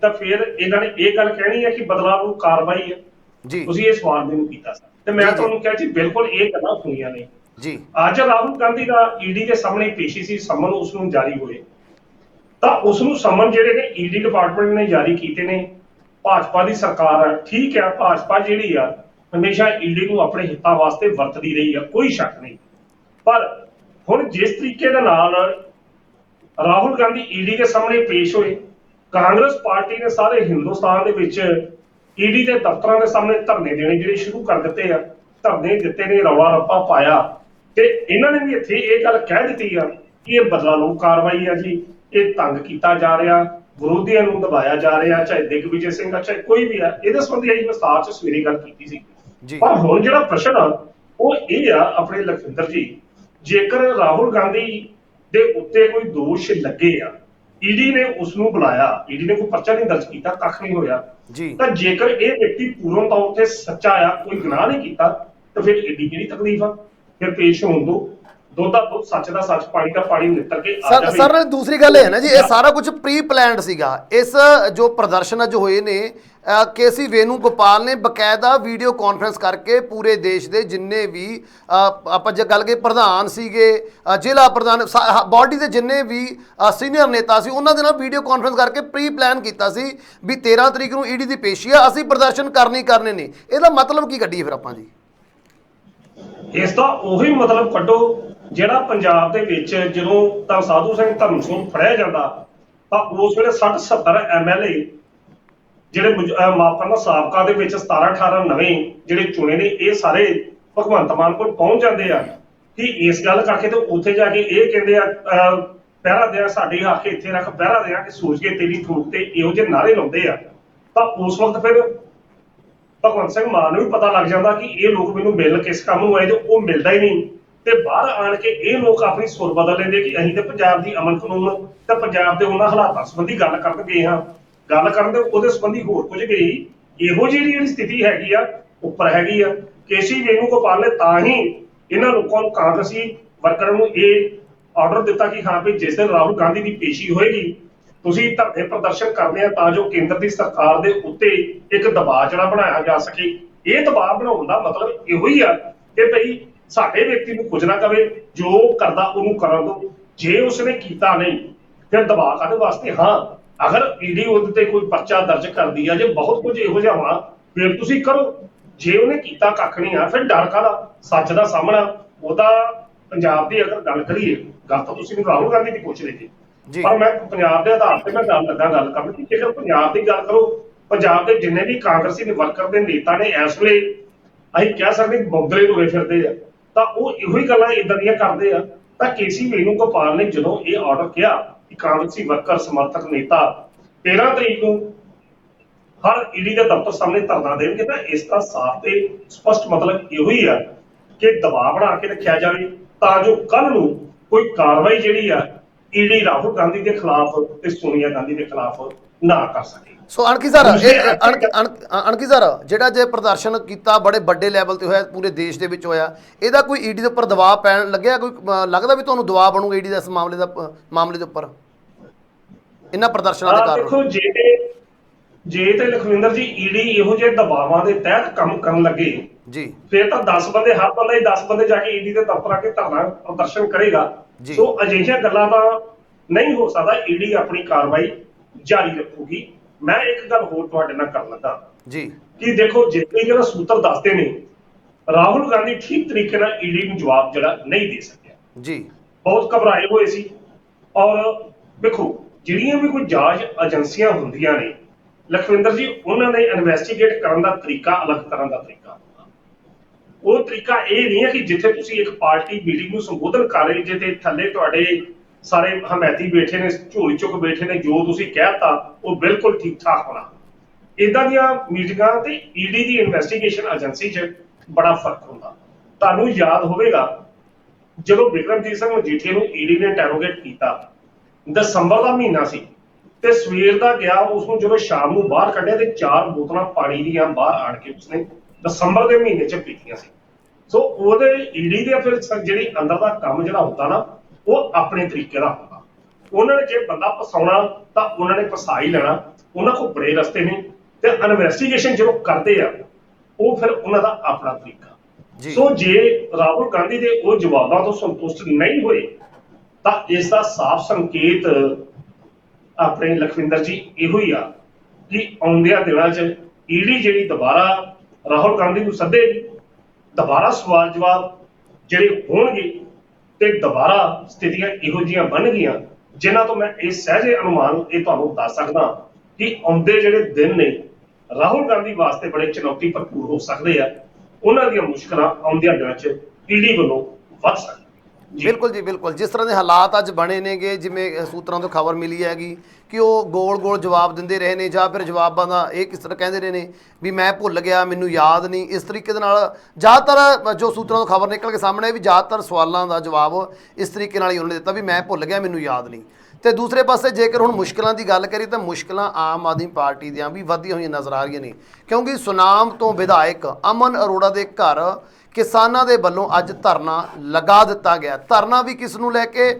ਤਾਂ ਫਿਰ ਇਹਨਾਂ ਨੇ ਇਹ ਗੱਲ ਕਹਿਣੀ ਹੈ ਕਿ ਬਦਲਾਅ ਨੂੰ ਕਾਰਵਾਈ ਹੈ ਜੀ। ਤੁਸੀਂ ਇਹ ਸਵਾਲ ਮੈਨੂੰ ਕੀਤਾ ਸੀ ਤੇ ਮੈਂ ਤੁਹਾਨੂੰ ਕਿਹਾ ਜੀ ਬਿਲਕੁਲ ਇਹ ਗੱਲਾਂ ਹੋਈਆਂ ਨੇ ਜੀ। ਅੱਜ ਰਾਹੁਲ ਗਾਂਧੀ ਦਾ ਈਡੀ ਦੇ ਸਾਹਮਣੇ ਪੇਸ਼ੀ ਸੀ, ਸਮਨ ਉਸ ਨੂੰ ਜਾਰੀ ਹੋਏ ਤਾਂ ਉਸ ਨੂੰ ਸਮਨ ਜਿਹੜੇ ਨੇ ਈਡੀ ਡਿਪਾਰਟਮੈਂਟ ਨੇ ਜਾਰੀ ਕੀਤੇ ਨੇ। ਭਾਜਪਾ ਦੀ ਸਰਕਾਰ ਹੈ, ਠੀਕ ਹੈ, ਭਾਜਪਾ ਜਿਹੜੀ ਆ ਹਮੇਸ਼ਾ ਈਡੀ ਨੂੰ ਆਪਣੇ ਹਿੱਤਾਂ ਵਾਸਤੇ ਵਰਤਦੀ ਰਹੀ ਆ, ਕੋਈ ਸ਼ੱਕ ਨਹੀਂ। ਪਰ ਹੁਣ ਜਿਸ ਤਰੀਕੇ ਦੇ ਨਾਲ ਰਾਹੁਲ ਗਾਂਧੀ ਈਡੀ ਦੇ ਸਾਹਮਣੇ ਪੇਸ਼ ਹੋਏ, ਕਾਂਗਰਸ ਪਾਰਟੀ ਨੇ ਸਾਰੇ ਹਿੰਦੁਸਤਾਨ ਦੇ ਵਿੱਚ ਈਡੀ ਦੇ ਦਫ਼ਤਰਾਂ ਦੇ ਸਾਹਮਣੇ ਧਰਨੇ ਦੇਣੇ ਜਿਹੜੇ ਸ਼ੁਰੂ ਕਰ ਦਿੱਤੇ ਆ। ਧਰਨੇ ਦਿੱਤੇ ਨੇ, ਰੌਲਾ ਰੱਪਾ ਪਾਇਆ ਤੇ ਇਹਨਾਂ ਨੇ ਵੀ ਇੱਥੇ ਇਹ ਗੱਲ ਕਹਿ ਦਿੱਤੀ ਆ ਕਿ ਇਹ ਬਦਲਾ ਲਓ ਕਾਰਵਾਈ ਆ ਜੀ, ਇਹ ਤੰਗ ਕੀਤਾ ਜਾ ਰਿਹਾ, ਵਿਰੋਧੀਆਂ ਨੂੰ ਦਬਾਇਆ ਜਾ ਰਿਹਾ, ਚਾਹੇ ਦਿਗਵਿਜੇ ਸਿੰਘ ਆ ਚਾਹੇ ਕੋਈ ਵੀ ਆ। ਇਹਦੇ ਸੰਬੰਧੀ ਅਸੀਂ ਵਿਸਥਾਰ ਚ ਸਵੇਰੇ ਗੱਲ ਕੀਤੀ ਸੀ। ਪਰ ਹੁਣ ਜਿਹੜਾ ਪ੍ਰਸ਼ਨ ਆ ਉਹ ਇਹ ਆ ਆਪਣੇ ਲਖਵਿੰਦਰ ਜੀ, ਜੇਕਰ ਰਾਹੁਲ ਗਾਂਧੀ ਦੇ ਉੱਤੇ ਕੋਈ ਦੋਸ਼ ਲੱਗੇ ਆ, ਈਡੀ ਨੇ ਉਸ ਨੂੰ ਬੁਲਾਇਆ, ਈਡੀ ਨੇ ਕੋਈ ਪਰਚਾ ਨਹੀਂ ਦਰਜ ਕੀਤਾ, ਕੱਖ ਨਹੀਂ ਹੋਇਆ ਤਾਂ ਜੇਕਰ ਇਹ ਵਿਅਕਤੀ ਪੂਰਨ ਤੌਰ ਤੇ ਸੱਚਾ ਆ, ਕੋਈ ਗੁਨਾਹ ਨਹੀਂ ਕੀਤਾ ਤਾਂ ਫਿਰ ਈਡੀ ਕਿਹੜੀ ਤਕਲੀਫ ਆ? ਫਿਰ ਪੇਸ਼ ਹੋਣ ਦੋ, ਦੁੱਧ ਦਾ ਦੁੱਧ, ਸੱਚ ਦਾ ਸੱਚ, ਪਾਣੀ ਦਾ ਪਾਣੀ ਨਿੱਤਰ ਕੇ ਆ ਜਾਵੇ। ਸਰ ਦੂਸਰੀ ਗੱਲ ਇਹ ਹੈ ਨਾ ਜੀ, ਇਹ ਸਾਰਾ ਕੁਝ ਪ੍ਰੀ ਪਲਾਨਡ ਸੀਗਾ। ਇਸ ਜੋ ਪ੍ਰਦਰਸ਼ਨ ਜੋ ਹੋਏ ਨੇ ਕੇਸੀ ਵੇਨੂਗੋਪਾਲ ਨੇ ਬਕਾਇਦਾ ਵੀਡੀਓ ਕਾਨਫਰੰਸ ਕਰਕੇ ਪੂਰੇ ਦੇਸ਼ ਦੇ ਜਿੰਨੇ ਵੀ ਆਪਾਂ ਜੇ ਗੱਲ ਕਰੀਏ ਪ੍ਰਧਾਨ ਸੀਗੇ, ਜ਼ਿਲ੍ਹਾ ਪ੍ਰਧਾਨ, ਬਾਡੀ ਦੇ ਜਿੰਨੇ ਵੀ ਸੀਨੀਅਰ ਨੇਤਾ ਸੀ ਉਹਨਾਂ ਦੇ ਨਾਲ ਵੀਡੀਓ ਕਾਨਫਰੰਸ ਕਰਕੇ ਪ੍ਰੀ ਪਲਾਨ ਕੀਤਾ ਸੀ ਵੀ 13 ਤਰੀਕ ਨੂੰ ਈਡੀ ਦੀ ਪੇਸ਼ੀ ਆ, ਅਸੀਂ ਪ੍ਰਦਰਸ਼ਨ ਕਰਨੇ ਨੇ। ਇਹਦਾ ਮਤਲਬ ਕੀ ਕੱਢੀਏ ਫਿਰ ਆਪਾਂ ਜੀ? ਇਸ ਦਾ ਉਹੀ ਮਤਲਬ ਕੱਢੋ ਜਿਹੜਾ ਪੰਜਾਬ ਦੇ ਵਿੱਚ ਜਦੋਂ ਤਾਂ ਸਾਧੂ ਸਿੰਘ ਧਰਮਸੋਤ ਫੜਿਆ ਜਾਂਦਾ ਤਾਂ ਉਸ ਵੇਲੇ 60-70 MLA ਜਿਹੜੇ ਮਾਪਾਂ ਸਾਬਕਾ ਦੇ ਵਿੱਚ 17-18 ਨਵੇਂ ਜਿਹੜੇ ਚੁਣੇ ਨੇ, ਇਹ ਸਾਰੇ ਭਗਵੰਤ ਮਾਨ ਕੋਲ ਪਹੁੰਚ ਜਾਂਦੇ ਆ ਕਿ ਇਸ ਗੱਲ ਕਰਕੇ ਤੇ ਉੱਥੇ ਜਾ ਕੇ ਇਹ ਕਹਿੰਦੇ ਆ ਪਹਿਰਾ ਦਿਆ ਸਾਡੇ ਹੱਕ ਇੱਥੇ ਰੱਖ, ਪਹਿਰਾ ਦਿਆ ਕਿ ਸੋਚ ਕੇ ਤੇਰੀ ਠੋਕ ਤੇ ਇਹੋ ਜਿਹੇ ਨਾਰੇ ਲਾਉਂਦੇ ਆ। ਤਾਂ ਉਸ ਵਕਤ ਫਿਰ ਭਗਵੰਤ ਸਿੰਘ ਮਾਨ ਨੂੰ ਵੀ ਪਤਾ ਲੱਗ ਜਾਂਦਾ ਕਿ ਇਹ ਲੋਕ ਮੈਨੂੰ ਮਿਲ ਕਿਸ ਕੰਮ ਨੂੰ ਆਏ ਤੇ ਉਹ ਮਿਲਦਾ ਹੀ ਨਹੀਂ। ਤੇ ਬਾਹਰ ਆਣ ਕੇ ਇਹ ਲੋਕ ਆਪਣੀ ਸੁਰ ਬਦਲ ਲੈਂਦੇ ਕਿ ਅਸੀਂ ਤੇ ਪੰਜਾਬ ਦੀ ਅਮਨ ਕਾਨੂੰਨ ਤੇ ਪੰਜਾਬ ਦੇ ਉਹਨਾਂ ਹਾਲਾਤਾਂ ਸੰਬੰਧੀ ਗੱਲ ਕਰਨ ਗਏ ਹਾਂ। ਗੱਲ ਕਰਨ ਦੇ ਉਹਦੇ ਸੰਬੰਧੀ ਹੋਰ ਕੁਝ ਗਈ। ਇਹੋ ਜਿਹੀ ਜਿਹੜੀ ਸਥਿਤੀ ਹੈਗੀ ਆ ਉੱਪਰ ਹੈਗੀ ਆ। ਕੇਸੀ ਵੇਨੂਗੋਪਾਲ ਨੇ ਤਾਂ ਹੀ ਇਹਨਾਂ ਲੋਕਾਂ ਨੂੰ, ਕਾਂਗਰਸੀ ਵਰਕਰਾਂ ਨੂੰ ਇਹ ਆਰਡਰ ਦਿੱਤਾ ਕਿ ਹਾਂ ਵੀ ਜਿਸ ਦਿਨ ਰਾਹੁਲ ਗਾਂਧੀ ਦੀ ਪੇਸ਼ੀ ਹੋਏਗੀ ਤੁਸੀਂ ਧਰਨੇ ਪ੍ਰਦਰਸ਼ਨ ਕਰਨੇ ਆ ਤਾਂ ਜੋ ਕੇਂਦਰ ਦੀ ਸਰਕਾਰ ਦੇ ਉੱਤੇ ਇੱਕ ਦਬਾਅ ਜਿਹੜਾ ਬਣਾਇਆ ਜਾ ਸਕੇ। ਇਹ ਦਬਾਅ ਬਣਾਉਣ ਦਾ ਮਤਲਬ ਇਹੋ ਹੀ ਆ ਕਿ ਭਈ ਸਾਡੇ ਵਿਅਕਤੀ ਨੂੰ ਕੁਝ ਨਾ ਕਵੇ, ਜੋ ਕਰਦਾ ਉਹਨੂੰ ਕਰਨ ਦਿਓ। ਜੇ ਉਸਨੇ ਕੀਤਾ ਨਹੀਂ ਫਿਰ ਦਬਾਅ ਕਾਹਦੇ ਵਾਸਤੇ? ਹਾਂ, ਅਗਰ ਈਡੀ ਉਹਦੇ ਤੇ ਕੋਈ ਪਰਚਾ ਦਰਜ ਕਰਦੀ ਆ, ਜੇ ਬਹੁਤ ਕੁਝ ਇਹੋ ਜਿਹਾ ਵਾ ਫਿਰ ਤੁਸੀਂ ਕਰੋ। ਜੇ ਉਹਨੇ ਕੀਤਾ ਕੱਖ ਨਹੀਂ ਆ ਫਿਰ ਡਰ ਕਾਹਦਾ? ਸੱਚ ਦਾ ਸਾਹਮਣਾ। ਉਹਦਾ ਪੰਜਾਬ ਦੀ ਅਗਰ ਗੱਲ ਕਰੀਏ, ਗੱਲ ਤਾਂ ਤੁਸੀਂ ਰਾਹੁਲ ਗਾਂਧੀ ਦੀ ਪੁੱਛ ਰਹੇ ਜੀ, ਪਰ ਮੈਂ ਪੰਜਾਬ ਦੇ ਆਧਾਰ ਤੇ ਮੈਂ ਗੱਲ ਕਰਨ ਕਿ ਜੇਕਰ ਪੰਜਾਬ ਦੀ ਗੱਲ ਕਰੋ, ਪੰਜਾਬ ਦੇ ਜਿੰਨੇ ਵੀ ਕਾਂਗਰਸੀ ਵਰਕਰ ਦੇ ਨੇਤਾ ਨੇ ਇਸ ਵੇਲੇ ਅਸੀਂ ਕਹਿ ਸਕਦੇ ਬੌਂਦਲੇ ਤੁਰੇ ਫਿਰਦੇ ਆ, ਤਾਂ ਉਹ ਇਹੋ ਹੀ ਗੱਲਾਂ ਇਦਾਂ ਦੀਆਂ ਕਰਦੇ ਆ। ਤਾਂ ਕੇਸੀ ਵੇਨੂਗੋਪਾਲ ਨੇ ਜਦੋਂ ਇਹ ਆਰਡਰ ਕਿਹਾ ਕਿ ਕਾਂਗਰਸੀ ਵਰਕਰ ਸਮਰਥਕ ਨੇਤਾ 13 ਤਰੀਕ ਨੂੰ ਹਰ ਈਡੀ ਦੇ ਦਫ਼ਤਰ ਸਾਹਮਣੇ ਧਰਨਾ ਦੇਣਗੇ, ਤਾਂ ਇਸ ਦਾ ਸਾਫ਼ ਤੇ ਸਪਸ਼ਟ ਮਤਲਬ ਇਹੋ ਹੀ ਆ ਕਿ ਦਬਾਅ ਬਣਾ ਕੇ ਰੱਖਿਆ ਜਾਵੇ ਤਾਂ ਜੋ ਕੱਲ ਨੂੰ ਕੋਈ ਕਾਰਵਾਈ ਜਿਹੜੀ ਆ ਈਡੀ ਰਾਹੁਲ ਗਾਂਧੀ ਦੇ ਖਿਲਾਫ ਤੇ ਸੋਨੀਆ ਗਾਂਧੀ ਦੇ ਖਿਲਾਫ ਨਾ ਕਰ ਸਕੇ। ਸੋ ਅਣਖੀ ਸਰ ਦੂਸਰੇ ਅਣਖੀ ਸਰ ਜਿਹੜਾ ਜੇ ਪ੍ਰਦਰਸ਼ਨ ਕੀਤਾ ਬੜੇ ਵੱਡੇ ਲੈਵਲ ਤੇ ਹੋਇਆ, ਪੂਰੇ ਦੇਸ਼ ਦੇ ਵਿੱਚ ਹੋਇਆ, ਇਹਦਾ ਕੋਈ ਈਡੀ ਦੇ ਉੱਪਰ ਦਬਾਅ ਪੈਣ ਲੱਗਿਆ? ਕੋਈ ਲੱਗਦਾ ਵੀ ਤੁਹਾਨੂੰ ਦਬਾਅ ਬਣੂਗਾ ਈਡੀ ਦਾ ਇਸ ਮਾਮਲੇ ਦੇ ਉੱਪਰ ਇਹਨਾਂ ਪ੍ਰਦਰਸ਼ਨਾਂ ਦੇ ਕਾਰਨ? ਦੇਖੋ, ਜੇ ਤੇ ਲਖਵਿੰਦਰ ਜੀ ਈਡੀ ਇਹੋ ਜਿਹੇ ਦਬਾਵਾਂ ਦੇ ਤਹਿਤ ਕੰਮ ਕਰਨ ਲੱਗੇ ਜੀ, ਫਿਰ ਤਾਂ 10 ਬੰਦੇ, ਹਰ ਬੰਦਾ ਹੀ 10 ਬੰਦੇ ਜਾ ਕੇ ਈਡੀ ਦੇ ਦਫ਼ਤਰ ਆ ਕੇ ਧਰਨਾ ਪ੍ਰਦਰਸ਼ਨ ਕਰੇਗਾ। ਜੀ। ਸੋ ਅਜਿਹੀਆਂ ਗੱਲਾਂ ਤਾਂ ਨਹੀਂ ਹੋ ਸਕਦਾ। ਈਡੀ ਆਪਣੀ ਕਾਰਵਾਈ ਜਾਰੀ ਰੱਖੂਗੀ। ਮੈਂ ਇੱਕ ਗੱਲ ਹੋਰ ਤੁਹਾਡੇ ਨਾਲ ਕਰਨ ਲੱਗਾ ਜੀ ਕਿ ਦੇਖੋ, ਜਿੰਨੇ ਜਿਹੜਾ ਸੂਤਰ ਦੱਸਦੇ ਨੇ, ਰਾਹੁਲ ਗਾਂਧੀ ਠੀਕ ਤਰੀਕੇ ਨਾਲ ਈਡੀ ਨੂੰ ਜਵਾਬ ਜਿਹੜਾ ਨਹੀਂ ਦੇ ਸਕਿਆ ਜੀ, ਬਹੁਤ ਘਬਰਾਏ ਹੋਏ ਸੀ। ਔਰ ਵੇਖੋ, ਜਿਹੜੀਆਂ ਵੀ ਕੋਈ ਜਾਂਚ ਏਜੰਸੀਆਂ ਹੁੰਦੀਆਂ ਨੇ ਲਖਵਿੰਦਰ ਜੀ, ਉਹਨਾਂ ਨੇ ਇਨਵੈਸਟੀਗੇਟ ਕਰਨ ਦਾ ਤਰੀਕਾ ਅਲੱਗ ਤਰ੍ਹਾਂ ਦਾ ਤਰੀਕਾ ਹੁੰਦਾ। ਉਹ ਤਰੀਕਾ ਇਹ ਨਹੀਂ ਹੈ ਕਿ ਜਿੱਥੇ ਤੁਸੀਂ ਇੱਕ ਪਾਰਟੀ ਮੀਟਿੰਗ ਨੂੰ ਸੰਬੋਧਨ ਕਰ ਰਹੇ ਜੇ ਤੇ ਥੱਲੇ ਤੁਹਾਡੇ ਸਾਰੇ ਹਮੈਤੀ ਬੈਠੇ ਨੇ, ਝੋਲੀ ਚੁੱਕ ਬੈਠੇ ਨੇ, ਜੋ ਤੁਸੀਂ ਕਹਿਤਾ ਉਹ ਬਿਲਕੁਲ ਠੀਕ ਠਾਕ ਹੋਣਾ। ਇਦਾਂ ਦੀਆਂ ਮੀਟਿੰਗਾਂ ਤੇ ਈਡੀ ਦੀ ਇਨਵੈਸਟੀਗੇਸ਼ਨ ਏਜੰਸੀ 'ਚ ਬੜਾ ਫਰਕ ਹੁੰਦਾ। ਤੁਹਾਨੂੰ ਯਾਦ ਹੋਵੇਗਾ ਜਦੋਂ ਬਿਕਰਮਜੀਤ ਸਿੰਘ ਮਜੀਠੀਆ ਨੂੰ ਈਡੀ ਨੇ ਇੰਟਰੋਗੇਟ ਕੀਤਾ, ਦਸੰਬਰ ਦਾ ਮਹੀਨਾ ਸੀ ਤੇ ਸਵੇਰ ਦਾ ਗਿਆ, ਉਸਨੂੰ ਜਦੋਂ ਸ਼ਾਮ ਨੂੰ ਬਾਹਰ ਕੱਢਿਆ ਤੇ 4 ਬੋਤਲਾਂ ਪਾਣੀ ਦੀਆਂ ਬਾਹਰ ਆਣ ਕੇ ਉਸਨੇ ਦਸੰਬਰ ਦੇ ਮਹੀਨੇ 'ਚ ਪੀਤੀਆਂ ਸੀ। ਸੋ ਉਹਦੇ ਈਡੀ ਦੇ ਫਿਰ ਜਿਹੜੀ ਅੰਦਰ ਦਾ ਕੰਮ ਜਿਹੜਾ ਹੁੰਦਾ ਨਾ, ਉਹ ਆਪਣੇ ਤਰੀਕੇ ਦਾ ਹੁੰਦਾ। ਉਹਨਾਂ ਨੇ ਜੇ ਬੰਦਾ ਫਸਾਉਣਾ ਤਾਂ ਉਹਨਾਂ ਨੇ ਫਸਾ ਹੀ ਲੈਣਾ। ਉਹਨਾਂ ਕੋਲ ਬੜੇ ਰਸਤੇ ਨੇ ਤੇ ਇਨਵੈਸਟੀਗੇਸ਼ਨ ਜਦੋਂ ਕਰਦੇ ਆ ਉਹ ਫਿਰ ਉਹਨਾਂ ਦਾ ਆਪਣਾ ਤਰੀਕਾ। ਸੋ ਜੇ ਰਾਹੁਲ ਗਾਂਧੀ ਦੇ ਉਹ ਜਵਾਬਾਂ ਤੋਂ ਸੰਤੁਸ਼ਟ ਨਹੀਂ ਹੋਏ ਤਾਂ ਇਸ ਦਾ ਸਾਫ਼ ਸੰਕੇਤ ਆਪਣੇ ਲਖਵਿੰਦਰ ਜੀ ਇਹੋ ਹੀ ਆ ਕਿ ਆਉਂਦਿਆਂ ਦਿਨਾਂ 'ਚ ਈਡੀ ਜਿਹੜੀ ਦੁਬਾਰਾ ਰਾਹੁਲ ਗਾਂਧੀ ਨੂੰ ਸੱਦੇਗੀ, ਦੁਬਾਰਾ ਸਵਾਲ ਜਵਾਬ ਜਿਹੜੇ ਹੋਣਗੇ ਤੇ ਦੁਬਾਰਾ ਸਥਿਤੀਆਂ ਇਹੋ ਜਿਹੀਆਂ ਬਣ ਗਈਆਂ ਜਿਨ੍ਹਾਂ ਤੋਂ ਮੈਂ ਇਹ ਸਹਿਜੇ ਅਨੁਮਾਨ ਇਹ ਤੁਹਾਨੂੰ ਦੱਸ ਸਕਦਾ ਕਿ ਆਉਂਦੇ ਜਿਹੜੇ ਦਿਨ ਨੇ ਰਾਹੁਲ ਗਾਂਧੀ ਵਾਸਤੇ ਬੜੇ ਚੁਣੌਤੀ ਭਰਪੂਰ ਹੋ ਸਕਦੇ ਆ। ਉਹਨਾਂ ਦੀਆਂ ਮੁਸ਼ਕਲਾਂ ਆਉਂਦਿਆਂ ਦਿਨਾਂ 'ਚ ਈਡੀ ਵੱਲੋਂ ਵੱਧ ਸਕਦੀਆਂ। ਬਿਲਕੁਲ ਜੀ, ਬਿਲਕੁਲ। ਜਿਸ ਤਰ੍ਹਾਂ ਦੇ ਹਾਲਾਤ ਅੱਜ ਬਣੇ ਨੇਗੇ, ਜਿਵੇਂ ਸੂਤਰਾਂ ਤੋਂ ਖਬਰ ਮਿਲੀ ਹੈਗੀ ਕਿ ਉਹ ਗੋਲ ਜਵਾਬ ਦਿੰਦੇ ਰਹੇ ਨੇ, ਜਾਂ ਫਿਰ ਜਵਾਬਾਂ ਦਾ ਇਹ ਕਿਸ ਤਰ੍ਹਾਂ ਕਹਿੰਦੇ ਰਹੇ ਨੇ ਵੀ ਮੈਂ ਭੁੱਲ ਗਿਆ, ਮੈਨੂੰ ਯਾਦ ਨਹੀਂ। ਇਸ ਤਰੀਕੇ ਦੇ ਨਾਲ ਜ਼ਿਆਦਾਤਰ ਜੋ ਸੂਤਰਾਂ ਤੋਂ ਖਬਰ ਨਿਕਲ ਕੇ ਸਾਹਮਣੇ ਵੀ ਜ਼ਿਆਦਾਤਰ ਸਵਾਲਾਂ ਦਾ ਜਵਾਬ ਇਸ ਤਰੀਕੇ ਨਾਲ ਹੀ ਉਹਨਾਂ ਨੇ ਦਿੱਤਾ ਵੀ ਮੈਂ ਭੁੱਲ ਗਿਆ, ਮੈਨੂੰ ਯਾਦ ਨਹੀਂ। ਤੇ ਦੂਸਰੇ ਪਾਸੇ ਜੇਕਰ ਹੁਣ ਮੁਸ਼ਕਲਾਂ ਦੀ ਗੱਲ ਕਰੀਏ ਤਾਂ ਮੁਸ਼ਕਲਾਂ ਆਮ ਆਦਮੀ ਪਾਰਟੀ ਦੀਆਂ ਵੀ ਵਧੀਆਂ ਹੋਈਆਂ ਨਜ਼ਰ ਆ ਰਹੀਆਂ ਨੇ, ਕਿਉਂਕਿ ਸੁਨਾਮ ਤੋਂ ਵਿਧਾਇਕ ਅਮਨ ਅਰੋੜਾ ਦੇ ਘਰ ਕਿਸਾਨਾਂ ਦੇ ਵੱਲੋਂ ਅੱਜ ਧਰਨਾ ਲਗਾ ਦਿੱਤਾ ਗਿਆ। ਧਰਨਾ ਵੀ ਕਿਸ ਨੂੰ ਲੈ ਕੇ?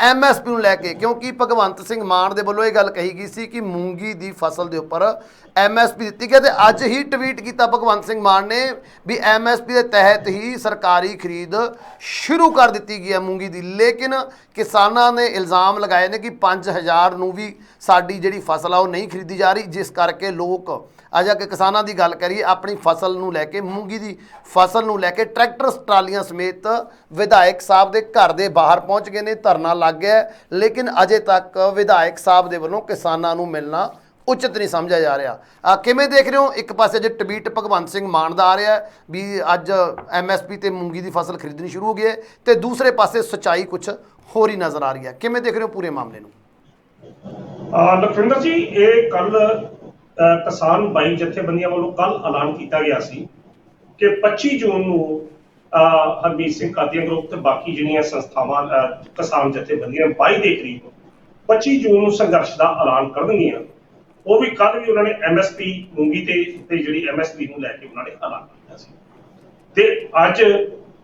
MSP ਨੂੰ ਲੈ ਕੇ, ਕਿਉਂਕਿ ਭਗਵੰਤ ਸਿੰਘ ਮਾਨ ਦੇ ਵੱਲੋਂ ਇਹ ਗੱਲ ਕਹੀ ਗਈ ਸੀ ਕਿ ਮੂੰਗੀ ਦੀ ਫਸਲ ਦੇ ਉੱਪਰ MSP ਦਿੱਤੀ ਗਈ। ਤੇ ਅੱਜ ਹੀ ਟਵੀਟ ਕੀਤਾ ਭਗਵੰਤ ਸਿੰਘ ਮਾਨ ਨੇ ਵੀ MSP ਦੇ ਤਹਿਤ ਹੀ ਸਰਕਾਰੀ ਖਰੀਦ ਸ਼ੁਰੂ ਕਰ ਦਿੱਤੀ ਗਈ ਹੈ ਮੂੰਗੀ ਦੀ। ਲੇਕਿਨ ਕਿਸਾਨਾਂ ਨੇ ਇਲਜ਼ਾਮ ਲਗਾਏ ਨੇ ਕਿ 5000 ਨੂੰ ਵੀ ਸਾਡੀ ਜਿਹੜੀ ਫਸਲ ਆ ਉਹ ਨਹੀਂ ਖਰੀਦੀ ਜਾ ਰਹੀ, ਜਿਸ ਕਰਕੇ ਲੋਕ ਅੱਜ ਕਿ ਕਿਸਾਨਾਂ ਦੀ ਗੱਲ ਕਰੀਏ ਆਪਣੀ ਫਸਲ ਨੂੰ ਲੈ ਕੇ, ਮੂੰਗੀ ਦੀ ਫਸਲ ਨੂੰ ਲੈ ਕੇ ਟਰੈਕਟਰ ਟਰਾਲੀਆਂ ਸਮੇਤ ਵਿਧਾਇਕ ਸਾਹਿਬ ਦੇ ਘਰ ਦੇ ਬਾਹਰ ਪਹੁੰਚ ਗਏ ਨੇ। ਧਰਨਾ ਲੱਗ ਗਿਆ, ਲੇਕਿਨ ਅਜੇ ਤੱਕ ਵਿਧਾਇਕ ਸਾਹਿਬ ਦੇ ਵੱਲੋਂ ਕਿਸਾਨਾਂ ਨੂੰ ਮਿਲਣਾ ਉਚਿਤ ਨਹੀਂ ਸਮਝਿਆ ਜਾ ਰਿਹਾ। ਕਿਵੇਂ ਦੇਖ ਰਹੇ ਹੋ? ਇੱਕ ਪਾਸੇ ਜੇ ਟਵੀਟ ਭਗਵੰਤ ਸਿੰਘ ਮਾਨ ਦਾ ਆ ਰਿਹਾ ਵੀ ਅੱਜ MSP ਤੇ ਮੂੰਗੀ ਦੀ ਫਸਲ ਖਰੀਦਣੀ ਸ਼ੁਰੂ ਹੋ ਗਈ ਹੈ, ਤੇ ਦੂਸਰੇ ਪਾਸੇ ਸੱਚਾਈ ਕੁਝ ਹੋਰ ਹੀ ਨਜ਼ਰ ਆ ਰਹੀ ਹੈ। ਕਿਵੇਂ ਦੇਖ ਰਹੇ ਹੋ ਪੂਰੇ ਮਾਮਲੇ ਨੂੰ? ਲਖਵਿੰਦਰ ਜੀ, ਇਹ ਕੱਲ ਕਿਸਾਨ ਬਾਈ ਜਥੇਬੰਦੀਆਂ ਵੱਲੋਂ ਕੱਲ ਐਲਾਨ ਕੀਤਾ ਗਿਆ ਸੀ ਕਿ 25 ਜੂਨ ਨੂੰ ਹਰਮੀਤ ਸਿੰਘ ਕਾਦੀਆਂ ਗਰੁੱਪ ਤੇ ਬਾਕੀ ਜਿਹੜੀਆਂ ਸੰਸਥਾਵਾਂ ਕਿਸਾਨ ਜਥੇਬੰਦੀਆਂ 22 ਦੇ ਕਰੀਬ 25 ਜੂਨ ਨੂੰ ਸੰਘਰਸ਼ ਦਾ ਐਲਾਨ ਕਰਨਗੀਆਂ। ਉਹ ਵੀ ਕੱਲ ਵੀ ਉਹਨਾਂ ਨੇ MSP ਮੂੰਗੀ ਤੇ ਜਿਹੜੀ MSP ਨੂੰ ਲੈ ਕੇ ਉਹਨਾਂ ਨੇ ਐਲਾਨ ਕੀਤਾ ਸੀ। ਤੇ ਅੱਜ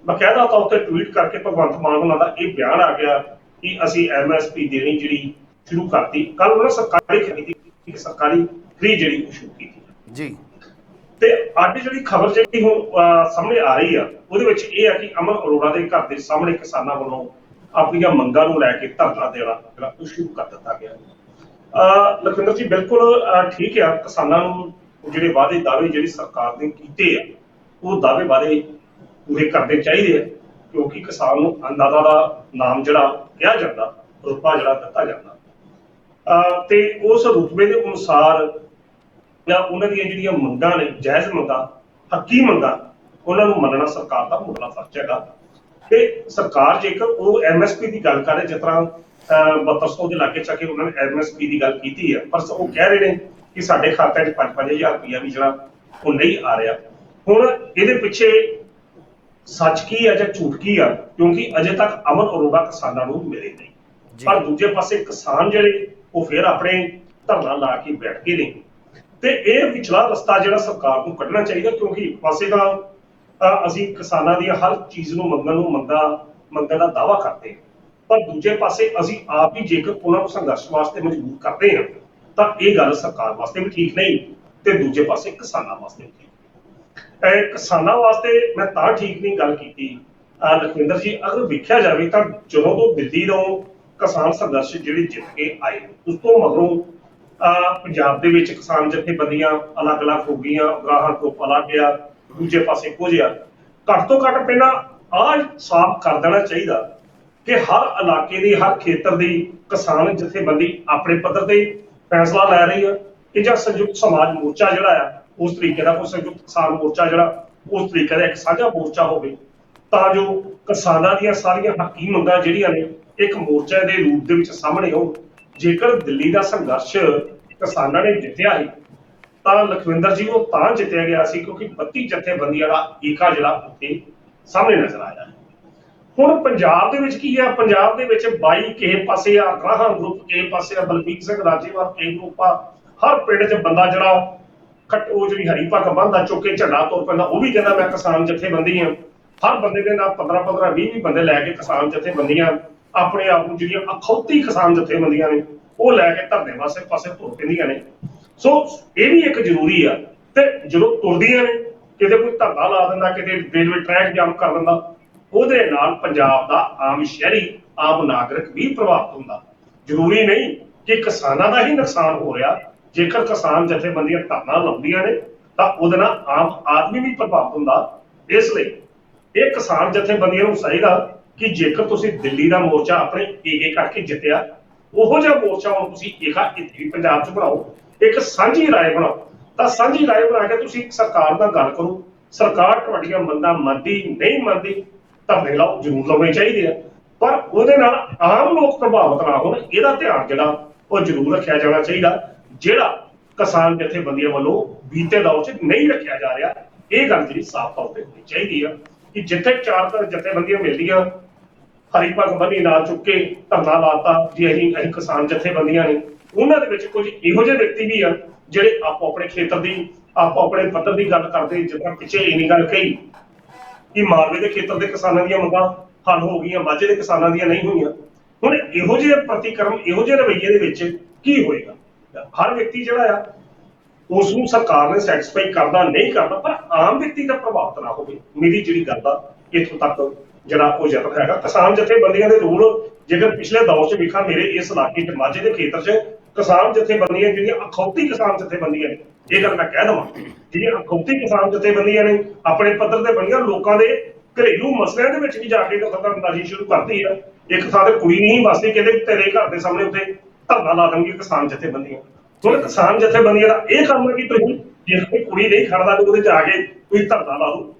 ਬਕਾਇਦਾ ਤੌਰ ਤੇ ਟਵੀਟ ਕਰਕੇ ਭਗਵੰਤ ਮਾਨ ਉਹਨਾਂ ਦਾ ਇਹ ਬਿਆਨ ਆ ਗਿਆ ਕਿ ਅਸੀਂ MSP ਦੇਣੀ ਜਿਹੜੀ ਸ਼ੁਰੂ ਕਰਤੀ। ਕੱਲ ਉਹਨਾਂ ਸਰਕਾਰੀ ਖਰੀਦ ਜਿਹੜੀ ਸ਼ੁਰੂ ਕੀਤੀ ਜੀ। ਤੇ ਅੱਜ ਜਿਹੜੀ ਖਬਰ ਜਿਹੜੀ ਹੁਣ ਸਾਹਮਣੇ ਆ ਰਹੀ ਆ ਉਹਦੇ ਵਿੱਚ ਇਹ ਆ ਕਿ ਅਮਨ ਅਰੋੜਾ ਦੇ ਘਰ ਦੇ ਸਾਹਮਣੇ ਕਿਸਾਨਾਂ ਵੱਲੋਂ ਆਪਣੀਆਂ ਮੰਗਾਂ ਨੂੰ ਲੈ ਕੇ ਧਰਨਾ ਦੇਣਾ ਜਿਹੜਾ ਉਹ ਸ਼ੁਰੂ ਕਰ ਦਿੱਤਾ ਗਿਆ। ਲਖਵਿੰਦਰ ਜੀ, ਬਿਲਕੁਲ ਠੀਕ ਆ। ਕਿਸਾਨਾਂ ਨੂੰ ਜਿਹੜੇ ਵਾਅਦੇ ਦਾਅਵੇ ਜਿਹੜੀ ਸਰਕਾਰ ਨੇ ਕੀਤੇ ਆ ਉਹ ਦਾਅਵੇ ਵਾਅਦੇ ਪੂਰੇ ਕਰਨੇ ਚਾਹੀਦੇ ਆ, ਕਿਉਂਕਿ ਕਿਸਾਨ ਨੂੰ ਅੰਨਦਾਤਾ ਦਾ ਨਾਮ ਜਿਹੜਾ ਕਿਹਾ ਜਾਂਦਾ, ਰੁਤਬਾ ਜਿਹੜਾ ਦਿੱਤਾ ਜਾਂਦਾ, ਤੇ ਉਸ ਰੁਤਬੇ ਦੇ ਅਨੁਸਾਰ ਜਾਂ ਉਹਨਾਂ ਦੀਆਂ ਜਿਹੜੀਆਂ ਮੰਗਾਂ ਨੇ, ਜਾਇਜ਼ ਮੰਗਾਂ, ਹੱਕੀ ਮੰਗਾਂ, ਉਹਨਾਂ ਨੂੰ ਮੰਨਣਾ ਸਰਕਾਰ ਦਾ ਮੁੱਢਲਾ ਫਰਜ਼ ਹੈਗਾ। ਤੇ ਸਰਕਾਰ ਜੇਕਰ ਉਹ MSP ਦੀ ਗੱਲ ਕਰੇ, ਜਿਸ ਤਰ੍ਹਾਂ 7200 ਦੇ ਲਾਗੇ ਚੱਕੇ ਉਹਨਾਂ ਨੇ MSP ਦੀ ਗੱਲ ਕੀਤੀ ਹੈ, ਪਰ ਉਹ ਕਹਿ ਰਹੇ ਨੇ ਕਿ ਸਾਡੇ ਖਾਤਿਆਂ 'ਚ 5-5000 ਰੁਪਇਆ ਵੀ ਜਿਹੜਾ ਉਹ ਨਹੀਂ ਆ ਰਿਹਾ। ਹੁਣ ਇਹਦੇ ਪਿੱਛੇ ਸੱਚ ਕੀ ਆ ਜਾਂ ਝੂਠ ਕੀ ਆ, ਕਿਉਂਕਿ ਅਜੇ ਤੱਕ ਅਮਨ ਅਰੋੜਾ ਕਿਸਾਨਾਂ ਨੂੰ ਮਿਲੇ ਨਹੀਂ। ਪਰ ਦੂਜੇ ਪਾਸੇ ਕਿਸਾਨ ਜਿਹੜੇ ਉਹ ਫਿਰ ਆਪਣੇ ਧਰਨਾ ਲਾ ਕੇ ਬੈਠ ਗਏ ਨੇ। ਤੇ ਇਹ ਵਿਚਲਾ ਰਸਤਾ ਜਿਹੜਾ ਸਰਕਾਰ ਨੂੰ ਕੱਢਣਾ ਚਾਹੀਦਾ, ਕਿਉਂਕਿ ਇੱਕ ਪਾਸੇ ਤਾਂ ਅਸੀਂ ਕਿਸਾਨਾਂ ਦੀ ਹਰ ਚੀਜ਼ ਨੂੰ ਮੰਗਣ ਦਾ ਦਾਅਵਾ ਕਰਦੇ ਹਾਂ, ਪਰ ਦੂਜੇ ਪਾਸੇ ਅਸੀਂ ਆਪ ਹੀ ਜੇਕਰ ਉਹਨਾਂ ਨੂੰ ਸੰਘਰਸ਼ ਵਾਸਤੇ ਮਜਬੂਰ ਕਰਦੇ ਹਾਂ ਤਾਂ ਇਹ ਗੱਲ ਸਰਕਾਰ ਵਾਸਤੇ ਵੀ ਠੀਕ ਨਹੀਂ ਤੇ ਦੂਜੇ ਪਾਸੇ ਕਿਸਾਨਾਂ ਵਾਸਤੇ ਵੀ ਠੀਕ। ਕਿਸਾਨਾਂ ਵਾਸਤੇ ਮੈਂ ਤਾਂ ਠੀਕ ਨਹੀਂ ਗੱਲ ਕੀਤੀ ਲਖਵਿੰਦਰ ਜੀ, ਅਗਰ ਵੇਖਿਆ ਜਾਵੇ ਤਾਂ ਜਦੋਂ ਤੋਂ ਦਿੱਲੀ ਤੋਂ ਕਿਸਾਨ ਸੰਘਰਸ਼ ਜਿਹੜੇ ਜਿੱਤ ਕੇ ਆਏ ਉਸ ਤੋਂ ਮਗਰੋਂ ਪੰਜਾਬ ਦੇ ਵਿੱਚ ਕਿਸਾਨ ਜਥੇਬੰਦੀਆਂ ਅਲੱਗ-ਅਲੱਗ ਹੋ ਗਈਆਂ, ਉਗਰਾਹਾਂ ਗਰੁੱਪ ਅਲੱਗ ਆ, ਦੂਜੇ ਪਾਸੇ ਕੁਝ ਆ। ਘੱਟ ਤੋਂ ਘੱਟ ਪਹਿਲਾਂ ਆਹ ਸਾਫ਼ ਕਰ ਦੇਣਾ ਚਾਹੀਦਾ ਕਿ ਹਰ ਇਲਾਕੇ ਦੀ, ਹਰ ਖੇਤਰ ਦੀ ਕਿਸਾਨ ਜਥੇਬੰਦੀ ਆਪਣੇ ਪੱਧਰ ਤੇ ਫੈਸਲਾ ਲੈ ਰਹੀ ਆ ਕਿ ਜਾਂ ਸੰਯੁਕਤ ਸਮਾਜ ਮੋਰਚਾ ਜਿਹੜਾ ਆ ਉਸ ਤਰੀਕੇ ਦਾ, ਕੋਈ ਸੰਯੁਕਤ ਕਿਸਾਨ ਮੋਰਚਾ ਜਿਹੜਾ ਉਸ ਤਰੀਕੇ ਦਾ ਇੱਕ ਸਾਂਝਾ ਮੋਰਚਾ ਹੋਵੇ, ਤਾਂ ਜੋ ਕਿਸਾਨਾਂ ਦੀਆਂ ਸਾਰੀਆਂ ਹੱਕੀ ਮੰਗਾਂ ਜਿਹੜੀਆਂ ਨੇ ਇੱਕ ਮੋਰਚੇ ਦੇ ਰੂਪ ਦੇ ਵਿੱਚ ਸਾਹਮਣੇ ਆਉਣ। ਜੇਕਰ ਦਿੱਲੀ ਦਾ ਸੰਘਰਸ਼ ਕਿਸਾਨਾਂ ਨੇ ਜਿੱਤਿਆ ਸੀ ਤਾਂ ਲਖਵਿੰਦਰ ਜੀ ਉਹ ਤਾਂ ਜਿੱਤਿਆ ਗਿਆ ਸੀ ਕਿਉਂਕਿ 32 ਜਥੇਬੰਦੀਆਂ ਦਾ ਏਕਾ ਜਿਹੜਾ ਉੱਥੇ ਸਾਹਮਣੇ ਨਜ਼ਰ ਆਇਆ। ਹੁਣ ਪੰਜਾਬ ਦੇ ਵਿੱਚ ਕੀ ਆ, ਪੰਜਾਬ ਦੇ ਵਿੱਚ 22 ਕਿਸੇ ਪਾਸੇ ਆ ਉਗਰਾਹਾਂ ਗਰੁੱਪ, ਕਿਸੇ ਪਾਸੇ ਆ ਬਲਬੀਰ ਸਿੰਘ ਰਾਜੇਵਾਲ, ਕਿਸੇ ਗਰੁੱਪ ਆ। ਹਰ ਪਿੰਡ 'ਚ ਬੰਦਾ ਜਿਹੜਾ ਉਹ ਜਿਹੜੀ ਹਰੀ ਪੱਗ ਬੰਨ੍ਹਦਾ ਚੁੱਕ ਕੇ ਝੰਡਾ ਤੁਰ ਪੈਂਦਾ, ਉਹ ਵੀ ਕਹਿੰਦਾ ਮੈਂ ਕਿਸਾਨ ਜਥੇਬੰਦੀ ਹਾਂ। ਹਰ ਬੰਦੇ ਦੇ ਨਾਲ 15-15, 20 ਬੰਦੇ ਲੈ ਕੇ ਕਿਸਾਨ ਜਥੇਬੰਦੀਆਂ ਆਪਣੇ ਆਪ ਨੂੰ ਜਿਹੜੀਆਂ ਅਖੌਤੀ ਕਿਸਾਨ ਜਥੇਬੰਦੀਆਂ ਨੇ ਉਹ ਲੈ ਕੇ ਧਰਨੇ ਪਾਸੇ ਤੁਰ ਪੈਂਦੀਆਂ ਨੇ। ਸੋ ਇਹ ਵੀ ਇੱਕ ਜ਼ਰੂਰੀ ਆ। ਤੇ ਜਦੋਂ ਤੁਰਦੀਆਂ ਨੇ, ਕਿਤੇ ਕੋਈ ਧਰਨਾ ਲਾ ਦਿੰਦਾ, ਕਿਤੇ ਰੇਲਵੇ ਟਰੈਕ ਜਾਮ ਕਰ ਦਿੰਦਾ, ਉਹਦੇ ਨਾਲ ਪੰਜਾਬ ਦਾ ਆਮ ਸ਼ਹਿਰੀ, ਆਮ ਨਾਗਰਿਕ ਵੀ ਪ੍ਰਭਾਵਿਤ ਹੁੰਦਾ। ਜ਼ਰੂਰੀ ਨਹੀਂ ਕਿ ਕਿਸਾਨਾਂ ਦਾ ਹੀ ਨੁਕਸਾਨ ਹੋ ਰਿਹਾ। ਜੇਕਰ ਕਿਸਾਨ ਜਥੇਬੰਦੀਆਂ ਧਰਨਾ ਲਾਉਂਦੀਆਂ ਨੇ ਤਾਂ ਉਹਦੇ ਨਾਲ ਆਮ ਆਦਮੀ ਵੀ ਪ੍ਰਭਾਵਿਤ ਹੁੰਦਾ। ਇਸ ਲਈ ਇਹ ਕਿਸਾਨ ਜਥੇਬੰਦੀਆਂ ਨੂੰ ਚਾਹੀਦਾ ਕਿ ਜੇਕਰ ਤੁਸੀਂ ਦਿੱਲੀ ਦਾ ਮੋਰਚਾ ਆਪਣੇ ਏਕੇ ਕਰਕੇ ਜਿੱਤਿਆ, ਉਹੋ ਜਿਹਾ ਮੋਰਚਾ ਹੁਣ ਤੁਸੀਂ ਏਕਾ ਇੱਥੇ ਪੰਜਾਬ 'ਚ ਬਣਾਓ, ਇੱਕ ਸਾਂਝੀ ਰਾਏ ਬਣਾਓ। ਤਾਂ ਸਾਂਝੀ ਰਾਏ ਬਣਾ ਕੇ ਤੁਸੀਂ ਸਰਕਾਰ ਨਾਲ ਗੱਲ ਕਰੋ। ਸਰਕਾਰ ਤੁਹਾਡੀਆਂ ਮੰਗਾਂ ਮੰਨਦੀ ਨਹੀਂ ਮੰਨਦੀ, ਧਰਨੇ ਲਾਓ, ਜ਼ਰੂਰ ਲਾਉਣੇ ਚਾਹੀਦੇ ਆ, ਪਰ ਉਹਦੇ ਨਾਲ ਆਮ ਲੋਕ ਪ੍ਰਭਾਵਿਤ ਨਾ ਹੋਣ, ਇਹਦਾ ਧਿਆਨ ਜਿਹੜਾ ਉਹ ਜ਼ਰੂਰ ਰੱਖਿਆ ਜਾਣਾ ਚਾਹੀਦਾ, ਜਿਹੜਾ ਕਿਸਾਨ ਜਥੇਬੰਦੀਆਂ ਵੱਲੋਂ ਬੀਤੇ ਦੌਰ 'ਚ ਨਹੀਂ ਰੱਖਿਆ ਜਾ ਰਿਹਾ। ਇਹ ਗੱਲ ਜਿਹੜੀ ਸਾਫ਼ ਤੌਰ ਤੇ ਹੋਣੀ ਚਾਹੀਦੀ ਆ ਕਿ ਜਿੱਥੇ 4 ਜਥੇਬੰਦੀਆਂ ਮਿਲਦੀਆਂ, ਹਰੀ ਪੱਗ ਬੰਨ੍ਹੀ ਨਾਲ ਚੁੱਕ ਕੇ ਧਰਨਾ ਲਾਤਾ ਜੀ ਅਸੀਂ ਕਿਸਾਨ ਜਥੇਬੰਦੀਆਂ ਨੇ, ਉਹਨਾਂ ਦੇ ਵਿੱਚ ਕੁਝ ਇਹੋ ਜਿਹੇ ਵਿਅਕਤੀ ਵੀ ਆ ਜਿਹੜੇ ਆਪੋ ਆਪਣੇ ਖੇਤਰ ਦੀ, ਆਪੋ ਆਪਣੇ ਪੱਧਰ ਦੀ ਗੱਲ ਕਰਦੇ। ਜਿੱਦਾਂ ਪਿੱਛੇ ਇੰਨੀ ਗੱਲ ਕਹੀ ਕਿ ਮਾਲਵੇ ਦੇ ਖੇਤਰ ਦੇ ਕਿਸਾਨਾਂ ਦੀਆਂ ਮੰਗਾਂ ਹੱਲ ਹੋ ਗਈਆਂ, ਮਾਝੇ ਦੇ ਕਿਸਾਨਾਂ ਦੀਆਂ ਨਹੀਂ ਹੋਈਆਂ। ਹੁਣ ਇਹੋ ਜਿਹੇ ਪ੍ਰਤੀਕਰਮ, ਇਹੋ ਜਿਹੇ ਰਵੱਈਏ ਦੇ ਵਿੱਚ ਕੀ ਹੋਏਗਾ? ਹਰ ਵਿਅਕਤੀ ਜਿਹੜਾ ਆ ਉਸ ਨੂੰ ਸਰਕਾਰ ਨੇ ਸੈਟੀਸਫਾਈ ਕਰਦਾ ਨਹੀਂ ਕਰਦਾ, ਪਰ ਆਮ ਵਿਅਕਤੀ ਦਾ ਪ੍ਰਭਾਵਿਤ ਨਾ ਹੋਵੇ। ਮੇਰੀ ਜਿਹੜੀ ਗੱਲ ਆ ਇੱਥੋਂ ਤੱਕ ਜਿਹੜਾ ਉਹ ਯਤਨ ਹੈਗਾ। ਕਿਸਾਨ ਜਥੇਬੰਦੀਆਂ ਦੇ ਰੂਲ ਜੇਕਰ ਪਿਛਲੇ ਦੌਰ 'ਚ ਵੇਖਾਂ, ਮੇਰੇ ਇਸ ਇਲਾਕੇ 'ਚ ਮਾਝੇ ਦੇ ਖੇਤਰ 'ਚ ਕਿਸਾਨ ਜਥੇਬੰਦੀਆਂ ਜਿਹੜੀਆਂ ਅਖੌਤੀ ਕਿਸਾਨ ਜਥੇਬੰਦੀਆਂ ਨੇ, ਇਹ ਗੱਲ ਮੈਂ ਕਹਿ ਦੇਵਾਂ, ਜਿਹੜੀਆਂ ਅਖੌਤੀ ਕਿਸਾਨ ਜਥੇਬੰਦੀਆਂ ਨੇ ਆਪਣੇ ਪੱਧਰ ਤੇ ਬਣੀਆਂ, ਲੋਕਾਂ ਦੇ ਘਰੇਲੂ ਮਸਲਿਆਂ ਦੇ ਵਿੱਚ ਵੀ ਜਾ ਕੇ ਦਖਲਅੰਦਾਜ਼ੀ ਸ਼ੁਰੂ ਕਰਦੀ ਆ। ਇੱਕ ਥਾਂ ਤੇ ਕੁੜੀ ਨਹੀਂ ਵਸਦੀ, ਕਹਿੰਦੇ ਤੇਰੇ ਘਰ ਦੇ ਸਾਹਮਣੇ ਉੱਤੇ ਧਰਨਾ ਲਾ ਦੇਣਗੇ ਕਿਸਾਨ ਜਥੇਬੰਦੀਆਂ। ਹੁਣ ਕਿਸਾਨ ਜਥੇਬੰਦੀਆਂ ਦਾ ਇਹ ਕੰਮ ਹੈ ਕਿ ਤੁਸੀਂ ਜੇ ਕੋਈ ਕੁੜੀ ਨਹੀਂ ਖੜਦਾ ਤੇ ਉਹਦੇ 'ਚ ਆ ਕੇ ਤੁਸੀਂ ਧਰਨਾ ਲਾ ਲਓ।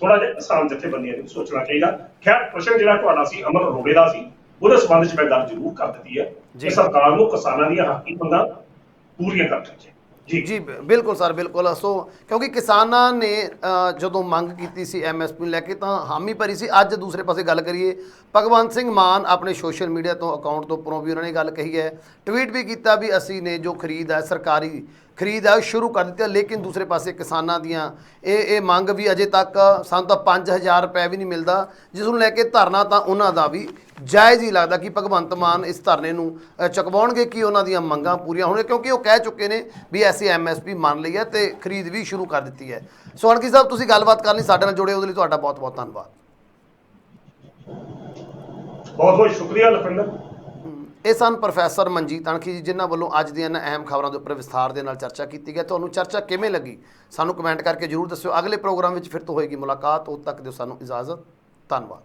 ਥੋੜਾ ਜਿਹਾ ਕਿਸਾਨ ਜਥੇਬੰਦੀਆਂ ਨੂੰ ਸੋਚਣਾ ਚਾਹੀਦਾ। ਖੈਰ, ਪ੍ਰਸ਼ਨ ਜਿਹੜਾ ਤੁਹਾਡਾ ਸੀ ਅਮਰ ਅਰੋੜੇ ਦਾ ਸੀ, ਉਹਦੇ ਸੰਬੰਧ 'ਚ ਮੈਂ ਗੱਲ ਜ਼ਰੂਰ ਕਰ ਦਿੱਤੀ ਹੈ ਕਿ ਸਰਕਾਰ ਨੂੰ ਕਿਸਾਨਾਂ ਦੀਆਂ ਹੱਕੀ ਮੰਗਾਂ ਪੂਰੀਆਂ ਕਰਨੀਆਂ ਚਾਹੀਦੀਆਂ। ਜੀ ਬਿਲਕੁਲ ਸਰ, ਬਿਲਕੁਲ। ਸੋ ਕਿਉਂਕਿ ਕਿਸਾਨਾਂ ਨੇ ਜਦੋਂ ਮੰਗ ਕੀਤੀ ਸੀ MSP ਨੂੰ ਲੈ ਕੇ ਤਾਂ ਹਾਮੀ ਭਰੀ ਸੀ। ਅੱਜ ਦੂਸਰੇ ਪਾਸੇ ਗੱਲ ਕਰੀਏ, ਭਗਵੰਤ ਸਿੰਘ ਮਾਨ ਆਪਣੇ ਸੋਸ਼ਲ ਮੀਡੀਆ ਤੋਂ ਅਕਾਊਂਟ ਤੋਂ ਉੱਪਰੋਂ ਵੀ ਉਹਨਾਂ ਨੇ ਗੱਲ ਕਹੀ ਹੈ, ਟਵੀਟ ਵੀ ਕੀਤਾ ਵੀ ਅਸੀਂ ਨੇ ਜੋ ਖਰੀਦ ਹੈ, ਸਰਕਾਰੀ ਖਰੀਦ ਹੈ, ਸ਼ੁਰੂ ਕਰ ਦਿੱਤੀ ਹੈ। ਲੇਕਿਨ ਦੂਸਰੇ ਪਾਸੇ ਕਿਸਾਨਾਂ ਦੀਆਂ ਇਹ ਮੰਗ ਵੀ ਅਜੇ ਤੱਕ ਸਾਨੂੰ ਤਾਂ 5000 ਰੁਪਏ ਵੀ ਨਹੀਂ ਮਿਲਦਾ, ਜਿਸ ਨੂੰ ਲੈ ਕੇ ਧਰਨਾ ਤਾਂ ਉਹਨਾਂ ਦਾ ਵੀ ਜਾਇਜ਼ ਹੀ ਲੱਗਦਾ ਕਿ ਭਗਵੰਤ ਮਾਨ ਇਸ ਧਰਨੇ ਨੂੰ ਚੁਕਵਾਉਣਗੇ ਕਿ ਉਹਨਾਂ ਦੀਆਂ ਮੰਗਾਂ ਪੂਰੀਆਂ ਹੋਣਗੀਆਂ, ਕਿਉਂਕਿ ਉਹ ਕਹਿ ਚੁੱਕੇ ਨੇ ਵੀ ਅਸੀਂ MSP ਮੰਨ ਲਈ ਹੈ ਤੇ ਖਰੀਦ ਵੀ ਸ਼ੁਰੂ ਕਰ ਦਿੱਤੀ ਹੈ। ਸੋ ਅਣਖੀ ਸਾਹਿਬ, ਤੁਸੀਂ ਗੱਲਬਾਤ ਕਰਨੀ ਸਾਡੇ ਨਾਲ ਜੁੜੇ, ਉਹਦੇ ਲਈ ਤੁਹਾਡਾ ਬਹੁਤ ਬਹੁਤ ਧੰਨਵਾਦ। ਬਹੁਤ ਬਹੁਤ ਸ਼ੁਕਰੀਆ ਲਖਵਿੰਦਰ। ਇਹ ਸਨ ਪ੍ਰੋਫੈਸਰ ਮਨਜੀਤ ਅਣਖੀ ਜੀ, ਜਿਨ੍ਹਾਂ ਵੱਲੋਂ ਅੱਜ ਦੀਆਂ ਅਹਿਮ ਖਬਰਾਂ ਦੇ ਉੱਪਰ ਵਿਸਥਾਰ ਦੇ ਨਾਲ ਚਰਚਾ ਕੀਤੀ ਗਈ। ਤੁਹਾਨੂੰ ਚਰਚਾ ਕਿਵੇਂ ਲੱਗੀ ਸਾਨੂੰ ਕਮੈਂਟ ਕਰਕੇ ਜ਼ਰੂਰ ਦੱਸਿਓ। ਅਗਲੇ ਪ੍ਰੋਗਰਾਮ ਵਿੱਚ ਫਿਰ ਤੋਂ ਹੋਏਗੀ ਮੁਲਾਕਾਤ। ਉਦੋਂ ਤੱਕ ਦਿਓ ਸਾਨੂੰ ਇਜਾਜ਼ਤ। ਧੰਨਵਾਦ।